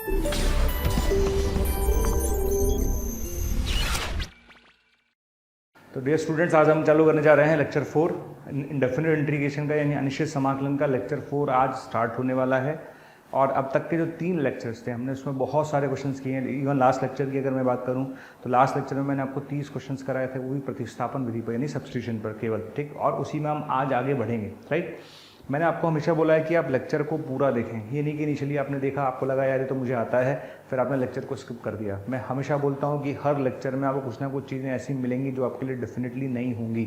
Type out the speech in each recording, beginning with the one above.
तो dear students, आज हम चालू करने जा रहे हैं लेक्चर 4 इंडेफिनिट इंटीग्रेशन का यानी अनिश्चित समाकलन का। लेक्चर 4 आज स्टार्ट होने वाला है और अब तक के जो 3 लेक्चर्स थे हमने उसमें बहुत सारे क्वेश्चंस किए हैं। इवन लास्ट लेक्चर की अगर मैं बात करूं तो लास्ट लेक्चर में मैंने आपको 30 क्वेश्चंस कराए थे, वो भी प्रतिस्थापन विधि पर यानी सब्स्टिट्यूशन पर केवल, ठीक। और उसी में हम आज आगे बढ़ेंगे, राइट। मैंने आपको हमेशा बोला है कि आप लेक्चर को पूरा देखें, ये नहीं कि इनिशियली आपने देखा, आपको लगा यार ये तो मुझे आता है, फिर आपने लेक्चर को स्किप कर दिया। मैं हमेशा बोलता हूँ कि हर लेक्चर में आपको कुछ ना कुछ चीज़ें ऐसी मिलेंगी जो आपके लिए डेफिनेटली नहीं होंगी।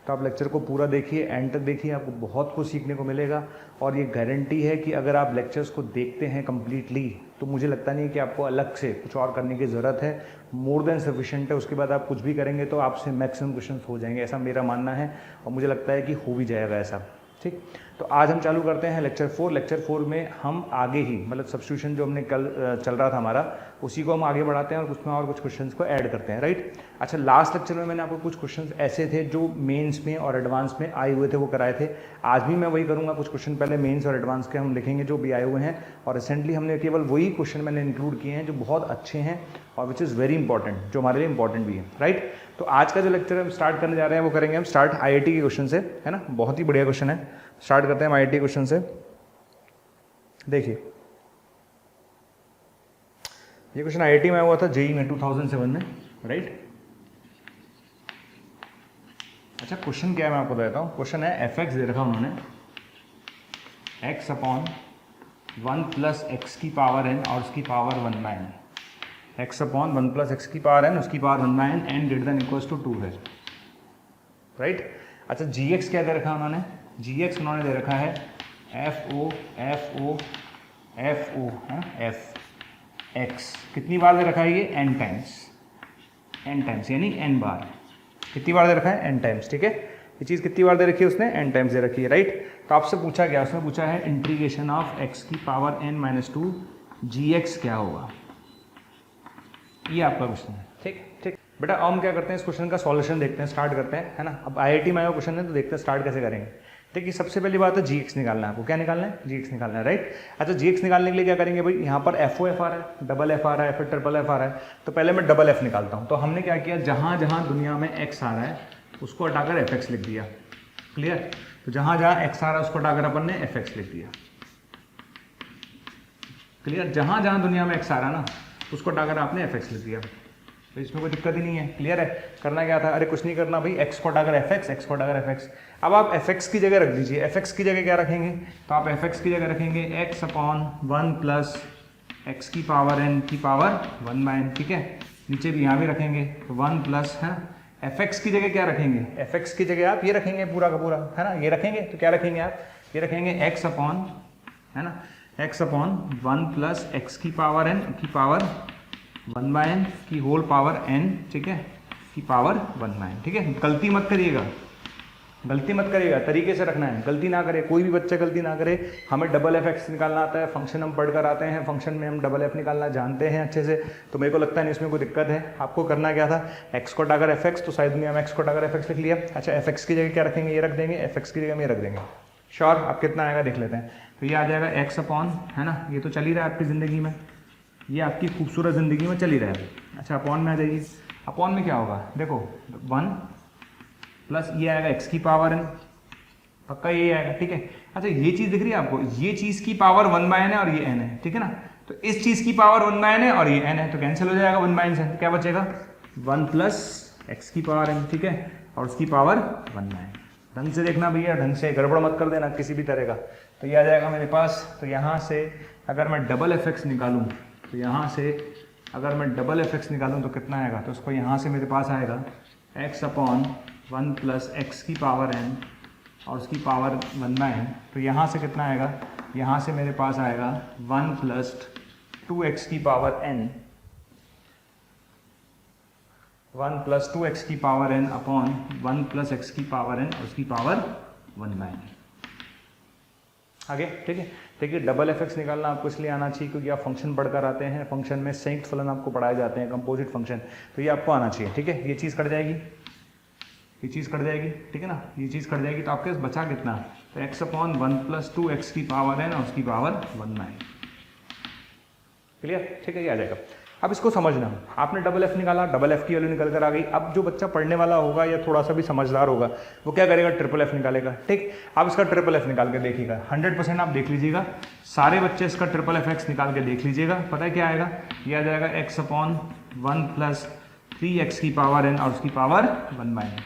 तो आप लेक्चर को पूरा देखिए, एंड तक देखिए, आपको बहुत कुछ सीखने को मिलेगा। और ये गारंटी है कि अगर आप लेक्चर्स को देखते हैं कम्प्लीटली तो मुझे लगता नहीं कि आपको अलग से कुछ और करने की ज़रूरत है, मोर देन सफिशिएंट है। उसके बाद आप कुछ भी करेंगे तो आपसे मैक्सिमम क्वेश्चन हो जाएंगे, ऐसा मेरा मानना है और मुझे लगता है कि हो भी जाएगा ऐसा, ठीक। तो आज हम चालू करते हैं लेक्चर 4। लेक्चर 4 में हम आगे ही मतलब सब्स्टिट्यूशन जो हमने कल चल रहा था हमारा, उसी को हम आगे बढ़ाते हैं और उसमें और कुछ क्वेश्चंस को ऐड करते हैं, राइट। अच्छा, लास्ट लेक्चर में मैंने आपको कुछ क्वेश्चंस ऐसे थे जो मेंस में और एडवांस में आए हुए थे, वो कराए थे। आज भी मैं वही करूँगा, कुछ क्वेश्चन पहले मेंस और एडवांस के हम लिखेंगे जो भी आए हुए हैं। और रिसेंटली हमने केवल वही क्वेश्चन मैंने इंक्लूड किए हैं जो बहुत अच्छे हैं और विच इज़ वेरी इंपॉर्टेंट, जो हमारे लिए इंपॉर्टेंट भी है, राइट। तो आज का जो लेक्चर हम स्टार्ट करने जा रहे हैं वो करेंगे हम स्टार्ट IIT के क्वेश्चन से, है ना। बहुत ही बढ़िया क्वेश्चन है, स्टार्ट करते हैं हम IIT क्वेश्चन से। देखिए, ये क्वेश्चन IIT में आया हुआ था JEE में 2007 में, राइट। अच्छा, क्वेश्चन क्या है मैं आपको बताता हूँ। क्वेश्चन है fx दे रखा उन्होंने x अपॉन 1 प्लस एक्स की पावर n और उसकी power 1/n, x upon 1 plus x की पावर n उसकी power 1/n n greater than equals to 2 है, राइट। अच्छा, gx क्या दे रखा है उन्होंने, gx उन्होंने दे रखा है FO है fx। कितनी बार दे रखा है ये, n टाइम्स यानी n बार। कितनी बार दे रखा है, n टाइम्स, ठीक है। ये चीज़ कितनी बार दे रखी है उसने, n टाइम्स दे रखी है, राइट। तो आपसे पूछा गया, उसने पूछा है इंटीग्रेशन ऑफ x की पावर n-2 gx क्या होगा, ये आपका क्वेश्चन है, ठीक ठीक। बेटा अब हम क्या करते हैं, इस क्वेश्चन का सॉल्यूशन देखते हैं, स्टार्ट करते हैं, है ना। अब IIT में आया क्वेश्चन है तो देखते हैं स्टार्ट कैसे करेंगे। देखिए, सबसे पहली बात है gx निकालना है आपको। क्या निकालना है, gx निकालना है, राइट। अच्छा, gx निकालने के लिए क्या करेंगे भाई, यहाँ पर FOF आ रहा है, डबल F आ रहा है, फिर ट्रिपल F आ रहा है। तो पहले मैं डबल F निकालता हूँ। तो हमने क्या किया, जहाँ जहाँ दुनिया में x आ रहा है उसको हटाकर fx लिख दिया, क्लियर। तो जहाँ जहाँ x आ रहा है उसको हटाकर अपन ने fx लिख दिया, क्लियर। जहाँ जहाँ दुनिया में x आ रहा है ना उसको हटाकर आपने fx लिख दिया, तो इसमें कोई दिक्कत ही नहीं है, क्लियर है। करना क्या था, अरे कुछ नहीं करना भाई, x को हटाकर fx, x को हटाकर fx। अब आप fx की जगह रख दीजिए, fx की जगह क्या रखेंगे, तो आप fx की जगह रखेंगे x अपॉन 1 प्लस एक्स की पावर n की पावर 1/n, ठीक है। नीचे भी यहाँ भी रखेंगे तो 1 प्लस है fx की जगह क्या रखेंगे, fx की जगह आप ये रखेंगे पूरा का पूरा, है ना, ये रखेंगे। तो क्या रखेंगे आप, ये रखेंगे x अपॉन, है ना, x अपॉन 1 प्लस एक्स की पावर n की पावर 1/n की होल पावर n, ठीक है, की पावर 1/n, ठीक है। गलती मत करिएगा, गलती मत करिएगा, तरीके से रखना है, गलती ना करे, कोई भी बच्चा गलती ना करे। हमें डबल FX निकालना आता है, फंक्शन हम पढ़कर आते हैं, फंक्शन में हम डबल F निकालना जानते हैं अच्छे से, तो मेरे को लगता है नहीं इसमें कोई दिक्कत है। आपको करना क्या था, x को हटाकर fx, तो शायद दुनिया में x को हटाकर fx लिख लिया। अच्छा, fx की जगह क्या रखेंगे, ये रख देंगे, fx की जगह में ये रख देंगे। श्योर, आप कितना आएगा देख लेते हैं। तो ये आ जाएगा x अपॉन, है ना, ये तो चल ही रहा है आपकी ज़िंदगी में, ये आपकी खूबसूरत ज़िंदगी में चल ही रहा है। अच्छा, अपॉन में आ जाइए, अपॉन में क्या होगा, देखो 1 प्लस ये आएगा x की पावर n, पक्का ये आएगा, ठीक है। अच्छा, ये चीज़ दिख रही है आपको, ये चीज़ की पावर 1/n है और ये n है, ठीक है ना। तो इस चीज़ की पावर 1/n है और ये n है, तो कैंसिल हो जाएगा 1/n से, तो क्या बचेगा 1 प्लस एक्स की पावर n, ठीक है, और उसकी पावर 1/n। ढंग से देखना भैया, ढंग से, गड़बड़ मत कर देना किसी भी तरह का। तो ये आ जाएगा मेरे पास। तो यहाँ से अगर मैं डबल FX निकालूँ, तो यहाँ से अगर मैं डबल FX निकालूँ तो कितना आएगा, तो उसको यहाँ से मेरे पास आएगा x अपॉन 1 प्लस एक्स की पावर n और उसकी पावर 1/n। तो यहाँ से कितना आएगा, यहाँ से मेरे पास आएगा 1 प्लस 2x की पावर n, 1 प्लस 2x की power n upon 1 plus x की पावर n और उसकी पावर 1/n। आगे, ठीक है। देखिए, डबल FX निकालना आपको इसलिए आना चाहिए क्योंकि आप फंक्शन पढ़कर आते हैं, फंक्शन में संयुक्त फलन आपको पढ़ाए जाते हैं, कंपोजिट फंक्शन, तो ये आपको आना चाहिए, ठीक है। ये चीज़ कट जाएगी, ये चीज़ कट जाएगी, ठीक है ना, ये चीज़ कट जाएगी। तो आपके पास बचा कितना, तो x अपॉन 1 प्लस 2x की पावर n और उसकी पावर 1/n। क्लियर, ठीक है, ये आ जाएगा। अब इसको समझना, आपने डबल एफ निकाला, डबल एफ की वैल्यू निकल कर आ गई। अब जो बच्चा पढ़ने वाला होगा या थोड़ा सा भी समझदार होगा वो क्या करेगा, ट्रिपल एफ निकालेगा। ठीक, आप इसका ट्रिपल एफ निकाल के देखिएगा, 100% आप देख लीजिएगा, सारे बच्चे इसका ट्रिपल एफ एक्स निकाल के देख लीजिएगा। पता है क्या आएगा, ये आ जाएगा एक्स अपॉन 1 प्लस 3x की पावर n और उसकी पावर 1/n।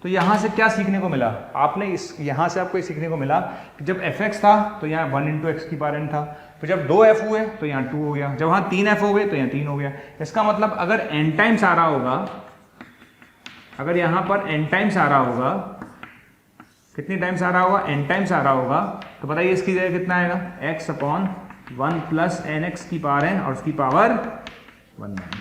तो यहाँ से क्या सीखने को मिला, आपने यहाँ से आपको ये सीखने को मिला कि जब fx था तो यहाँ 1 इंटू एक्स की पावर n था, फिर जब 2f हुए तो यहाँ 2 हो गया, जब वहाँ 3f हो गए तो यहाँ 3 हो गया। इसका मतलब अगर n टाइम्स आ रहा होगा, अगर यहाँ पर n टाइम्स आ रहा होगा, कितनी टाइम्स आ रहा होगा, n टाइम्स आ रहा होगा, तो बताइए इसकी जगह कितना आएगा, x अपॉन 1 प्लस nx की पावर n और उसकी power 1/n।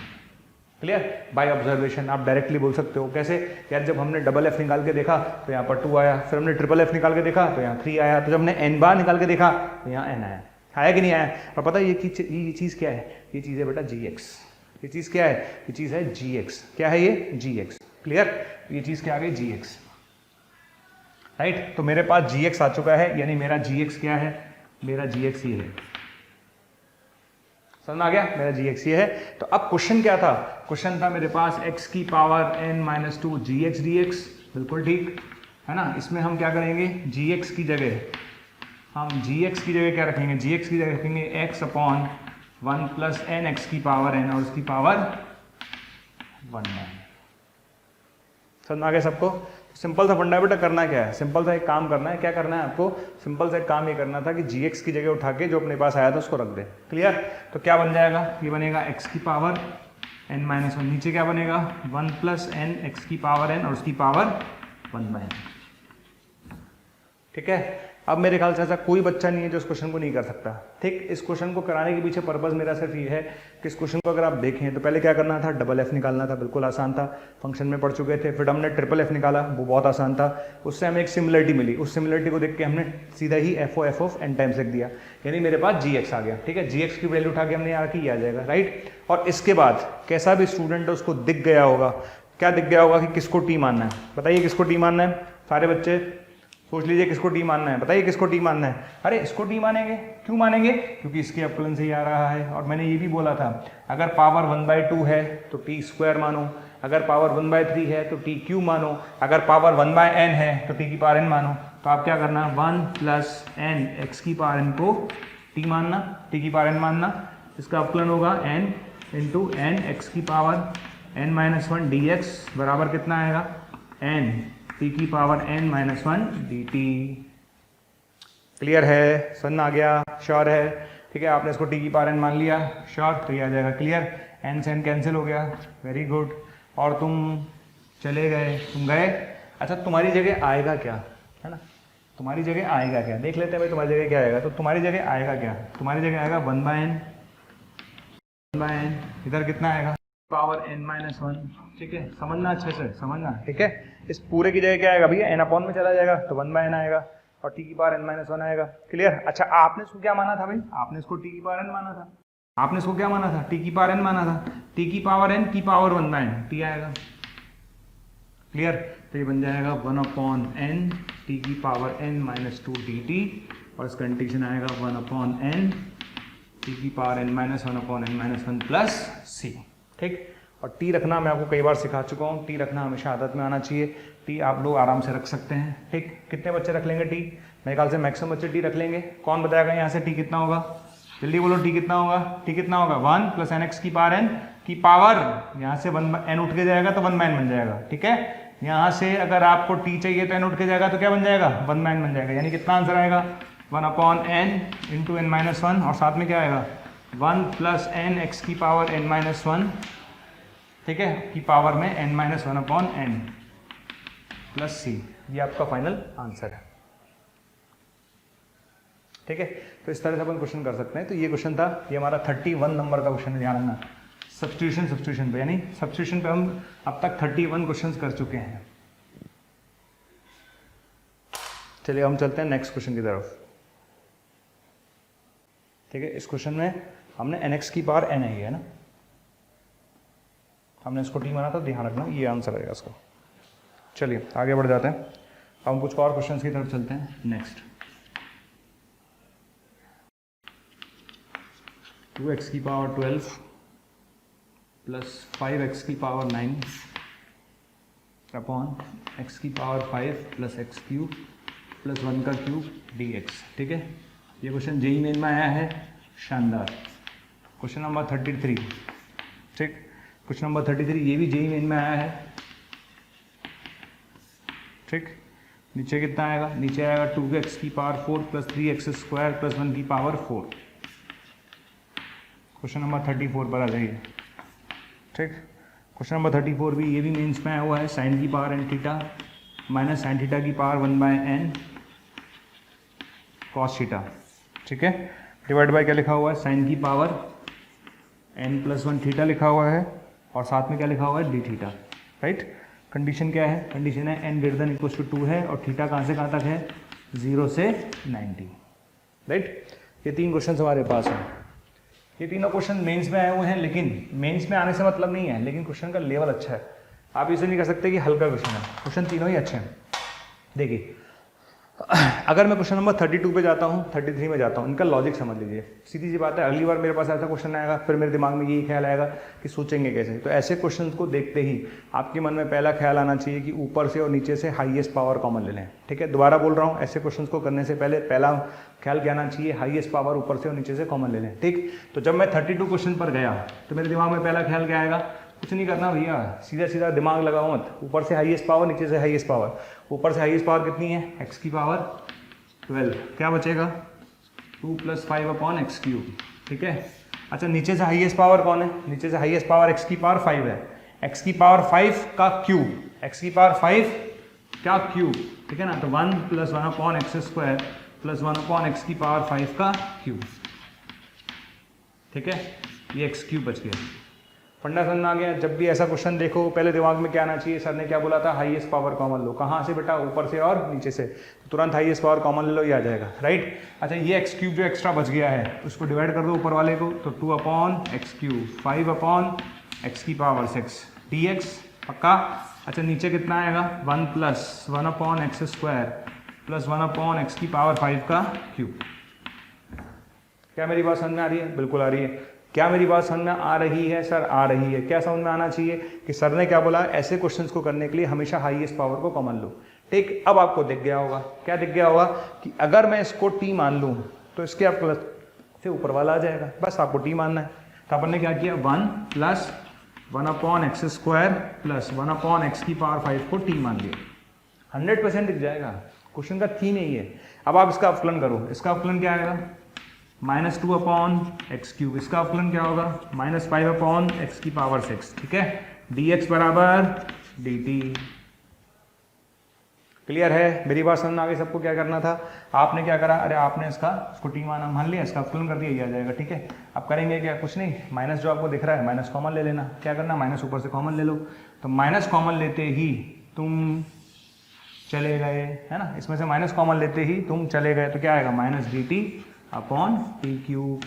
Clear, by observation आप डायरेक्टली बोल सकते हो। कैसे यार, जब हमने डबल एफ निकाल के देखा तो यहाँ पर 2 आया, फिर हमने ट्रिपल एफ निकाल के देखा तो यहाँ 3 आया, तो जब हमने n बार निकाल के देखा तो यहाँ n आया, आया कि नहीं आया। और पता है ये चीज़ क्या है, ये चीज़ है बेटा gx, ये चीज़ क्या है, ये चीज़ है gx, क्या है ये gx। क्लियर, ये चीज़ क्या आ गई, gx, राइट। तो मेरे पास gx आ चुका है, यानी मेरा gx क्या है, मेरा gx ये है, समझ आ गया, मेरा gx ये है। तो अब क्वेश्चन क्या था, क्वेश्चन था मेरे पास x की पावर n-2 gx dx, बिल्कुल ठीक है ना। इसमें हम क्या करेंगे, gx की जगह हम gx की जगह क्या रखेंगे, gx की जगह रखेंगे x अपॉन 1 प्लस nx की पावर n और उसकी पावर 1/n। समझ आ गया सबको। सिंपल सा फंडा बेटा, करना क्या है, सिंपल सा एक काम करना है। क्या करना है आपको, सिंपल सा एक काम ये करना था कि gx की जगह उठा के जो अपने पास आया था उसको रख दे। क्लियर, तो क्या बन जाएगा, ये बनेगा x की पावर n-1, नीचे क्या बनेगा 1 प्लस n x की पावर n और उसकी पावर 1/n। ठीक है, अब मेरे ख्याल से ऐसा कोई बच्चा नहीं है जो इस क्वेश्चन को नहीं कर सकता। ठीक, इस क्वेश्चन को कराने के पीछे पर्पस मेरा सिर्फ ये है कि इस क्वेश्चन को अगर आप देखें तो पहले क्या करना था, डबल एफ निकालना था, बिल्कुल आसान था, फंक्शन में पढ़ चुके थे। फिर हमने ट्रिपल एफ निकाला, वो बहुत आसान था, उससे हमें एक सिमिलरिटी मिली, उस सिमिलरिटी को देख के हमने सीधा ही एफ ऑफ एन टाइम्स लिख दिया, यानी मेरे पास जी एक्स आ गया। ठीक है, जी एक्स की वैल्यू उठा के हमने यहाँ की आ जाएगा, राइट। और इसके बाद कैसा भी स्टूडेंट है उसको दिख गया होगा, क्या दिख गया होगा कि किसको टी मानना है, बताइए किसको टी मानना है, सारे बच्चे सोच लीजिए किसको टी मानना है, बताइए किसको टी मानना है। अरे इसको टी मानेंगे, क्यों मानेंगे, क्योंकि इसके अपकलन से ही आ रहा है। और मैंने ये भी बोला था, अगर पावर 1/2 है तो टी स्क्वायर मानो, अगर पावर 1/3 है तो टी क्यू मानो, अगर पावर 1/n है तो टी की पावर n मानो। तो आप क्या करना, 1 प्लस n x की पावर n को टी मानना, टी की पावर n मानना, इसका अपकलन होगा n इंटू n x की पावर n-1 dx बराबर कितना आएगा, n टी की पावर n-1 dt। क्लियर है, समझ आ गया, श्योर है। ठीक है, आपने इसको टी की पावर n मान लिया, श्योर, तो ये आ जाएगा क्लियर, n से n कैंसिल हो गया, वेरी गुड। और तुम चले गए, तुम गए, अच्छा तुम्हारी जगह आएगा क्या, है ना, तुम्हारी जगह आएगा क्या, देख लेते हैं भाई तुम्हारी जगह क्या आएगा। तो तुम्हारी जगह आएगा क्या, तुम्हारी जगह आएगा 1/n, इधर कितना आएगा पावर n-1। ठीक है, समझना अच्छे से, समझना, ठीक है। इस पूरे की जगह क्या आएगा भैया, n अपॉन में चला जाएगा तो 1/n आएगा और t की पावर n-1 आएगा। क्लियर, अच्छा आपने इसको क्या माना था भाई, आपने इसको t की पावर n माना था, आपने इसको क्या माना था, t की पावर n माना था, t की पावर n की पावर 1/n, t आएगा। क्लियर, तो ये बन जाएगा 1/n t की पावर n-2 dt और इसका इंटीग्रेशन आएगा 1/n t की पावर n-1/n-1 प्लस c। ठीक, और टी रखना मैं आपको कई बार सिखा चुका हूँ, टी रखना हमेशा आदत में आना चाहिए। टी आप लोग आराम से रख सकते हैं। ठीक, कितने बच्चे रख लेंगे टी, मेरे ख्याल से मैक्सिमम बच्चे टी रख लेंगे। कौन बताएगा यहाँ से टी कितना होगा, जल्दी बोलो, टी कितना होगा, टी कितना होगा 1 प्लस एन एक्स की पावर n की पावर, यहाँ से 1/n उठ के जाएगा तो 1/n बन जाएगा। ठीक है, यहाँ से अगर आपको टी चाहिए तो n उठ के जाएगा तो क्या बन जाएगा, 1/n बन जाएगा, यानी कितना आंसर आएगा 1/n इंटू n-1 और साथ में क्या आएगा 1 प्लस एन एक्स की पावर n-1, ठीक है, की पावर में n-1/n प्लस c, ये आपका फाइनल आंसर है। ठीक है, तो इस तरह से अपन क्वेश्चन कर सकते हैं। तो ये क्वेश्चन था, ये हमारा 31 नंबर का क्वेश्चन है, ध्यान रखना, सब्स्टिट्यूशन पे, यानी सब्स्टिट्यूशन पे हम अब तक 31 क्वेश्चन कर चुके हैं। चलिए हम चलते हैं नेक्स्ट क्वेश्चन की तरफ। ठीक है, इस क्वेश्चन में हमने nx की पावर n है ना, हमने इसको t माना था, ध्यान रखना ये आंसर आएगा इसका। चलिए आगे बढ़ जाते हैं, अब हम कुछ और क्वेश्चंस की तरफ चलते हैं। नेक्स्ट 2x की पावर 12 प्लस 5x की पावर 9 अपॉन x की power 5 plus x cube plus 1 का क्यूब dx। ठीक है, ये क्वेश्चन जेई मेन में आया है, शानदार। क्वेश्चन नंबर 33, ठीक, क्वेश्चन नंबर 33 ये भी जेई मेन में आया है। ठीक, नीचे कितना आएगा, नीचे आएगा 2x की power 4 plus 3x square plus 1 की पावर 4। क्वेश्चन नंबर 34 पर आ जाइए। ठीक, क्वेश्चन नंबर 34 भी ये भी मेंस में आया हुआ है, साइन की power n theta minus sine theta की पावर 1/n कॉस थीटा। ठीक है, डिवाइड बाय क्या लिखा हुआ है, साइन की पावर n प्लस 1 थीटा लिखा हुआ है और साथ में क्या लिखा हुआ है, डी थीटा। राइट, कंडीशन क्या है, कंडीशन है n greater than equal to 2 है और थीटा कहाँ से कहाँ तक है, 0 से 90। राइट, ये 3 क्वेश्चन हमारे पास हैं। ये तीनों क्वेश्चन मेंस में आए हुए हैं, लेकिन मेंस में आने से मतलब नहीं है, लेकिन क्वेश्चन का लेवल अच्छा है। आप इसे नहीं कह सकते कि हल्का क्वेश्चन है, क्वेश्चन तीनों ही अच्छे हैं। देखिए, अगर मैं क्वेश्चन नंबर 32 पे जाता हूँ, 33 में जाता हूँ, इनका लॉजिक समझ लीजिए। सीधी सी बात है, अगली बार मेरे पास ऐसा क्वेश्चन आएगा, फिर मेरे दिमाग में यही ख्याल आएगा कि सोचेंगे कैसे। तो ऐसे क्वेश्चन को देखते ही आपके मन में पहला ख्याल आना चाहिए कि ऊपर से और नीचे से हाईएस्ट पावर कॉमन ले लें। ठीक है, दोबारा बोल रहा हूँ, ऐसे क्वेश्चन को करने से पहले पहला ख्याल क्या आना चाहिए, हाईएस्ट पावर ऊपर से और नीचे से कॉमन ले लें। ठीक, तो जब मैं 32 क्वेश्चन पर गया तो मेरे दिमाग में पहला ख्याल क्या आएगा, कुछ नहीं करना भैया, सीधा सीधा दिमाग लगाओ मत, ऊपर से हाईएस्ट पावर नीचे से हाईएस्ट पावर। ऊपर से हाईएस्ट पावर कितनी है, x की पावर 12, क्या बचेगा 2 प्लस 5 अपॉन एक्स क्यूब। ठीक है, अच्छा नीचे से हाईएस्ट पावर कौन है, नीचे से हाईएस्ट पावर x की पावर 5 है, x की पावर 5 का क्यूब, x की पावर 5 क्या क्यूब। ठीक है ना, तो 1 plus 1 upon x square plus 1 upon x की पावर 5 का क्यूब। ठीक है, ये एक्स क्यूब बच गया। फंडा समझ में आ गया। जब भी ऐसा क्वेश्चन देखो पहले दिमाग में क्या आना चाहिए, सर ने क्या बोला था, हाईएस्ट पावर कॉमन लो। कहाँ से बेटा, ऊपर से और नीचे से, तो तुरंत हाईएस्ट पावर कॉमन ले लो, ये आ जाएगा। राइट, अच्छा ये एक्स क्यूब जो एक्स्ट्रा बच गया है उसको डिवाइड कर दो ऊपर वाले को, तो 2 upon x cube 5 upon x की पावर 6 dx, पक्का। अच्छा नीचे कितना आएगा, 1 plus 1 upon x square plus 1 upon x की पावर 5 का क्यूब। क्या मेरी बात समझ में आ रही है, बिल्कुल आ रही है। क्या मेरी बात समझ में आ रही है, सर आ रही है। क्या समझ में आना चाहिए कि सर ने क्या बोला, ऐसे क्वेश्चंस को करने के लिए हमेशा हाईएस्ट पावर को कॉमन लो। ठीक, अब आपको दिख गया होगा, क्या दिख गया होगा कि अगर मैं इसको टी मान लूँ तो इसके आप प्लस से ऊपर वाला आ जाएगा, बस आपको टी मानना है। तो अपन ने क्या किया, 1 plus 1 upon x square plus 1 upon x की पावर 5 को टी मान लिया। 100% दिख जाएगा, क्वेश्चन का थीम यही है। अब आप इसका अवकलन करो, इसका अवकलन क्या आएगा, -2 अपॉन एक्स क्यूब, इसका अवकलन क्या होगा, -5 अपॉन एक्स की पावर 6। ठीक है, dx बराबर dt। क्लियर है, मेरी बात समझ में आ गई सबको। क्या करना था, आपने क्या करा, अरे आपने इसको टी माना मान लिया, इसका अवकलन कर दिया, ये आ जाएगा। ठीक है, अब करेंगे क्या, कुछ नहीं, माइनस जो आपको दिख रहा है माइनस कॉमन ले लेना। क्या करना, माइनस ऊपर से कॉमन ले लो, तो माइनस कॉमन लेते ही तुम चले गए, है ना, इसमें से माइनस कॉमन लेते ही तुम चले गए, तो क्या आएगा, -dt अपॉन टी क्यूब।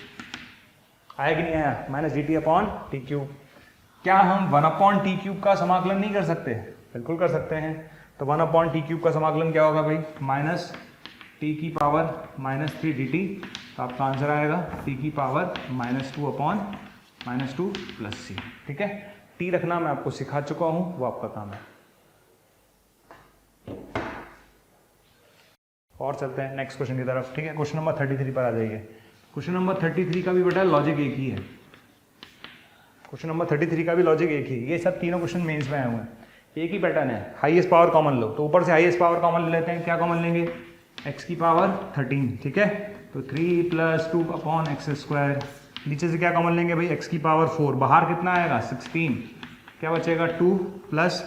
आया कि नहीं आया, -dt अपॉन टी क्यूब। क्या हम 1 अपॉन टी क्यूब का समाकलन नहीं कर सकते, बिल्कुल कर सकते हैं। तो 1 अपॉन टी क्यूब का समाकलन क्या होगा भाई, माइनस टी की पावर -3 dt। तो आपका आंसर आएगा टी की पावर -2 अपॉन -2 प्लस सी। ठीक है, टी रखना मैं आपको सिखा चुका हूँ, वो आपका काम है। और चलते हैं नेक्स्ट क्वेश्चन की तरफ। ठीक है, क्वेश्चन नंबर 33 पर आ जाइए। क्वेश्चन नंबर 33 का भी बेटा लॉजिक एक ही है, क्वेश्चन नंबर 33 का भी लॉजिक एक ही। ये सब तीनों क्वेश्चन मेंस में आए हुए हैं, एक ही पैटर्न है, हाईएस्ट पावर कॉमन लो। तो ऊपर से हाईएस्ट पावर कॉमन ले लेते हैं, क्या कॉमन लेंगे, एक्स की पावर 13। ठीक है, तो 3 प्लस 2 अपॉन एक्स स्क्वायर, नीचे से क्या कॉमन लेंगे भाई, एक्स की पावर 4, बाहर कितना आएगा 16, क्या बचेगा 2 plus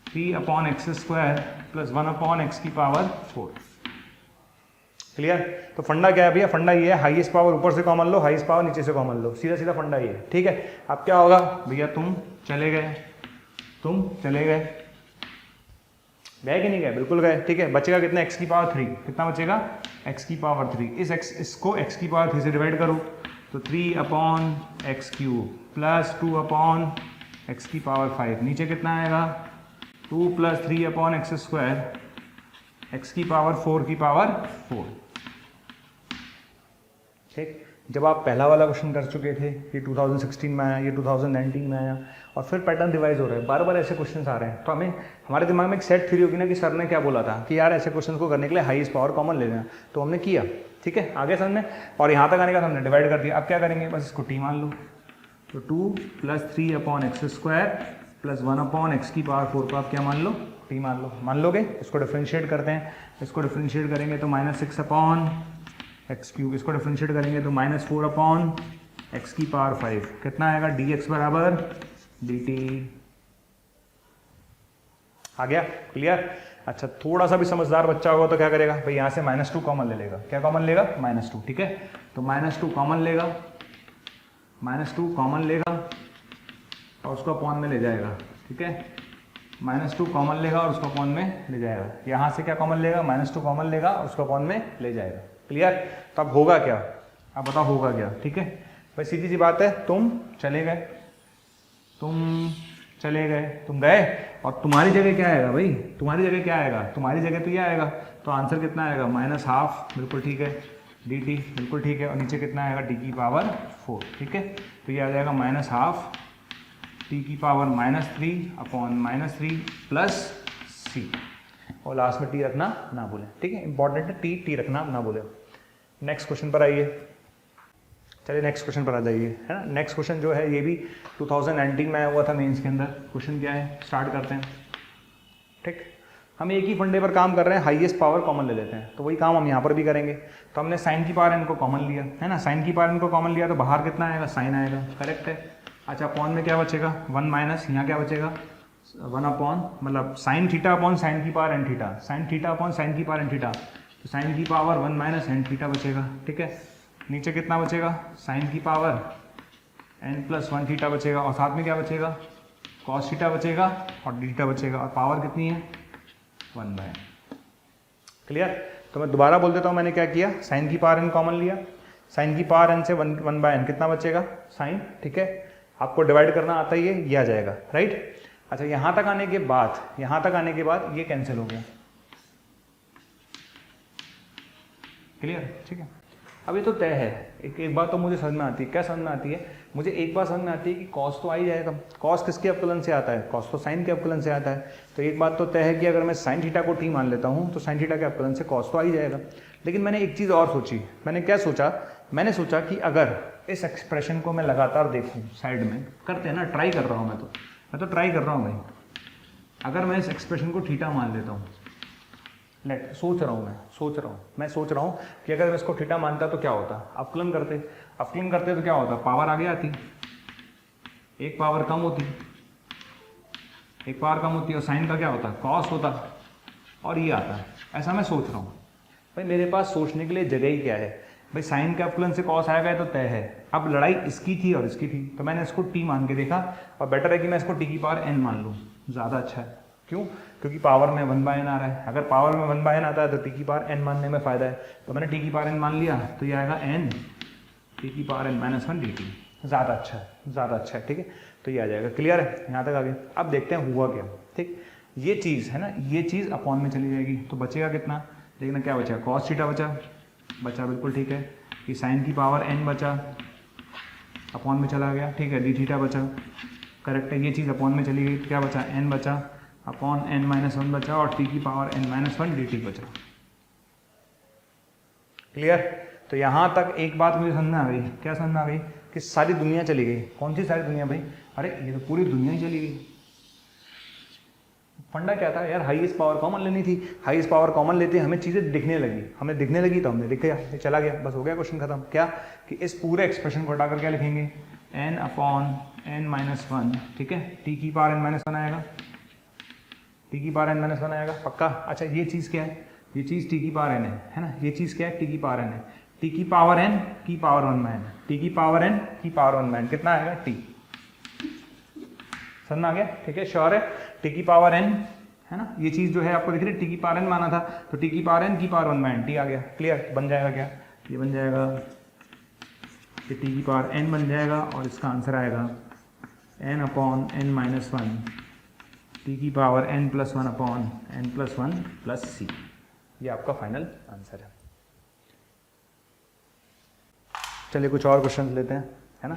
3 upon x square plus 1 upon x की पावर 4। क्लियर, तो फंडा क्या है भैया, फंडा ये है, हाईएस्ट पावर ऊपर से कॉमन लो, हाईएस्ट पावर नीचे से कॉमन लो, सीधा सीधा फंडा ये है। ठीक है, अब क्या होगा भैया, तुम चले गए, गए कि नहीं गए, बिल्कुल गए। ठीक है, बचेगा कितना, x की पावर 3, कितना बचेगा, x की पावर 3। इसको x की पावर 3 से डिवाइड करो, तो 3 upon x cube plus 2 upon x की पावर 5, नीचे कितना आएगा, 2 plus 3 upon x square x की पावर 4 की पावर 4। ठीक, जब आप पहला वाला क्वेश्चन कर चुके थे, ये 2016 में आया, ये 2019 में आया, और फिर पैटर्न रिवाइज हो रहा है, बार बार ऐसे क्वेश्चन आ रहे हैं, तो हमें हमारे दिमाग में एक सेट थ्योरी होगी ना कि सर ने क्या बोला था कि यार ऐसे क्वेश्चन को करने के लिए हाईएस्ट पावर कॉमन ले लेना, तो हमने किया, ठीक है, आगे समझ में, और यहाँ तक आने का हमने डिवाइड कर दिया। अब क्या करेंगे, बस इसको टी मान लो, तो 2 + 3/x² + 1/x⁴ को आप क्या मान लो, टी मान लो, मान लोगे। इसको डिफ्रेंशिएट करते हैं, इसको डिफ्रेंशिएट करेंगे तो -6/x³, इसको डिफ्रेंशिएट करेंगे तो -4/x⁵ कितना आएगा, dx बराबर dt। आ गया, क्लियर। अच्छा, थोड़ा सा भी समझदार बच्चा होगा तो क्या करेगा भाई, यहाँ से -2 कॉमन ले लेगा, क्या कॉमन लेगा, -2, ठीक है, तो -2 कॉमन लेगा, -2 कॉमन लेगा और उसको अपॉन में ले जाएगा, ठीक है, -2 कॉमन लेगा और उसको अपॉन में ले जाएगा, यहाँ से क्या कॉमन लेगा, -2 कॉमन लेगा और उसको अपॉन में ले जाएगा, क्लियर। तो अब होगा क्या, अब बताओ होगा क्या, ठीक है भाई, सीधी सी बात है, तुम चले गए, तुम गए और तुम्हारी जगह क्या आएगा भाई, तुम्हारी जगह क्या आएगा, तुम्हारी जगह तो ये आएगा, तो आंसर कितना आएगा, -12, बिल्कुल ठीक है, dt बिल्कुल ठीक है, और नीचे कितना आएगा, t⁴, ठीक है, तो ये आ जाएगा -12 t⁻³ प्लस c, और लास्ट में t रखना ना भूलें, ठीक है, इंपॉर्टेंट है, t रखना ना भूलें। नेक्स्ट क्वेश्चन पर आइए, चलिए नेक्स्ट क्वेश्चन पर आ जाइए, है ना। नेक्स्ट क्वेश्चन जो है ये भी 2019 में आया हुआ था मेंस के अंदर। क्वेश्चन क्या है, स्टार्ट करते हैं, ठीक। हम एक ही फंडे पर काम कर रहे हैं, हाईएस्ट पावर कॉमन ले लेते हैं, तो वही काम हम यहाँ पर भी करेंगे। तो हमने साइन की पावर इनको कॉमन लिया, है ना, साइन की पावर इनको कॉमन लिया, तो बाहर कितना आएगा, साइन आएगा, करेक्ट है। अच्छा, अपॉन में क्या बचेगा, 1 माइनस, यहाँ क्या बचेगा, 1 अपॉन, मतलब साइन थीटा अपॉन साइन की power n theta, sine theta upon sine की पावर एन थीटा, तो साइन की पावर 1 माइनस एन थीटा बचेगा, ठीक है। नीचे कितना बचेगा, साइन की पावर n + 1 थीटा बचेगा, और साथ में क्या बचेगा, कॉस थीटा बचेगा और डी थीटा बचेगा, और पावर कितनी है, 1/n, क्लियर। तो मैं दोबारा बोल देता हूँ, मैंने क्या किया, साइन की पावर n कॉमन लिया, साइन की पावर n से 1/n कितना बचेगा, साइन, ठीक है, आपको डिवाइड करना आता ही है, ये आ जाएगा, राइट। अच्छा, यहाँ तक आने के बाद ये कैंसिल हो गया, क्लियर, ठीक है। अब ये तो तय है, एक बात तो मुझे समझ में आती है, क्या समझ में आती है, मुझे एक बात समझ में आती है कि कॉस तो आ ही जाएगा, कॉस किसके अवकलन से आता है, कॉस तो साइन के अवकलन से आता है, तो एक बात तो तय है कि अगर मैं साइन थीटा को टी मान लेता हूँ तो साइन थीटा के अवकलन से कॉस तो आ ही जाएगा। लेकिन मैंने एक चीज़ और सोची, मैंने क्या सोचा, मैंने सोचा कि अगर इस एक्सप्रेशन को मैं लगातार देखूँ, साइड में करते हैं ना, ट्राई कर रहा हूँ, मैं तो ट्राई कर रहा हूँ भाई, अगर मैं इस एक्सप्रेशन को थीटा मान लेता हूँ, सोच रहा हूँ कि अगर मैं इसको थीटा मानता तो क्या होता, अवकलन करते तो क्या होता, पावर आगे आती, एक पावर कम होती और साइन का क्या होता, कॉस होता, और ये आता है, ऐसा मैं सोच रहा हूँ भाई। मेरे पास सोचने के लिए जगह ही क्या है भाई, साइन के अवकलन से कॉस आएगा तो तय है। अब लड़ाई इसकी थी और इसकी थी, तो मैंने इसको टी मान के देखा, और बेटर है कि मैं इसको टी की पावर n मान लूँ, ज़्यादा अच्छा है। क्यों, क्योंकि पावर में 1/n आ रहा है, अगर पावर में 1/n आता है तो टी की पावर n मानने में फ़ायदा है, तो मैंने टी की पावर n मान लिया, तो ये आएगा n टी की पावर n - 1 dt, ज़्यादा अच्छा है, ठीक है, तो ये आ जाएगा, क्लियर है, यहाँ तक आ गया। अब देखते हैं हुआ क्या, ठीक, ये चीज़ है ना, ये चीज़ अपॉन में चली जाएगी, तो बचेगा कितना, देखना क्या बचा, कॉस थीटा बचा, बिल्कुल ठीक है, कि साइन की पावर n बचा, अपॉन में चला गया, ठीक है, डी थीटा बचा, करेक्ट है, ये चीज़ अपॉन में चली गई, क्या बचा, n बचा, अपॉन n - 1 बचा, और t की पावर n - 1 dt बचा, क्लियर। तो यहाँ तक एक बात मुझे समझ में आ गई, क्या समझ में आ गई, कि सारी दुनिया चली गई। कौन सी सारी दुनिया भाई, अरे ये तो पूरी दुनिया ही चली गई। फंडा क्या था यार, हाईएस्ट पावर कॉमन लेनी थी, हाईएस्ट पावर कॉमन लेते हमें चीज़ें दिखने लगी, तो हमने दिख गया, ये चला गया, बस हो गया क्वेश्चन खत्म। क्या कि इस पूरे एक्सप्रेशन को हटाकर क्या लिखेंगे, n/n - 1, ठीक है, t की पावर n - 1 आएगा, t की पावर n - 1 आएगा, पक्का। अच्छा, ये चीज़ क्या है, ये चीज़ t की पावर n है ना, ये चीज़ क्या है, t की पावर n है, t की पावर n की पावर 1/n, t की पावर n की पावर 1/n कितना आएगा, t, समझ में आ गया, ठीक है, श्योर है, t की पावर n है ना, ये चीज़ जो है आपको दिख रही है, t की पावर n माना था, तो t की पावर n की पावर 1/n t आ गया, क्लियर। बन जाएगा क्या, ये बन जाएगा, ये t की पावर n बन जाएगा, और इसका आंसर आएगा n/n - 1 t की पावर n + 1/n + 1 + c, ये आपका फाइनल आंसर है। चलिए कुछ और क्वेश्चन लेते हैं, है ना।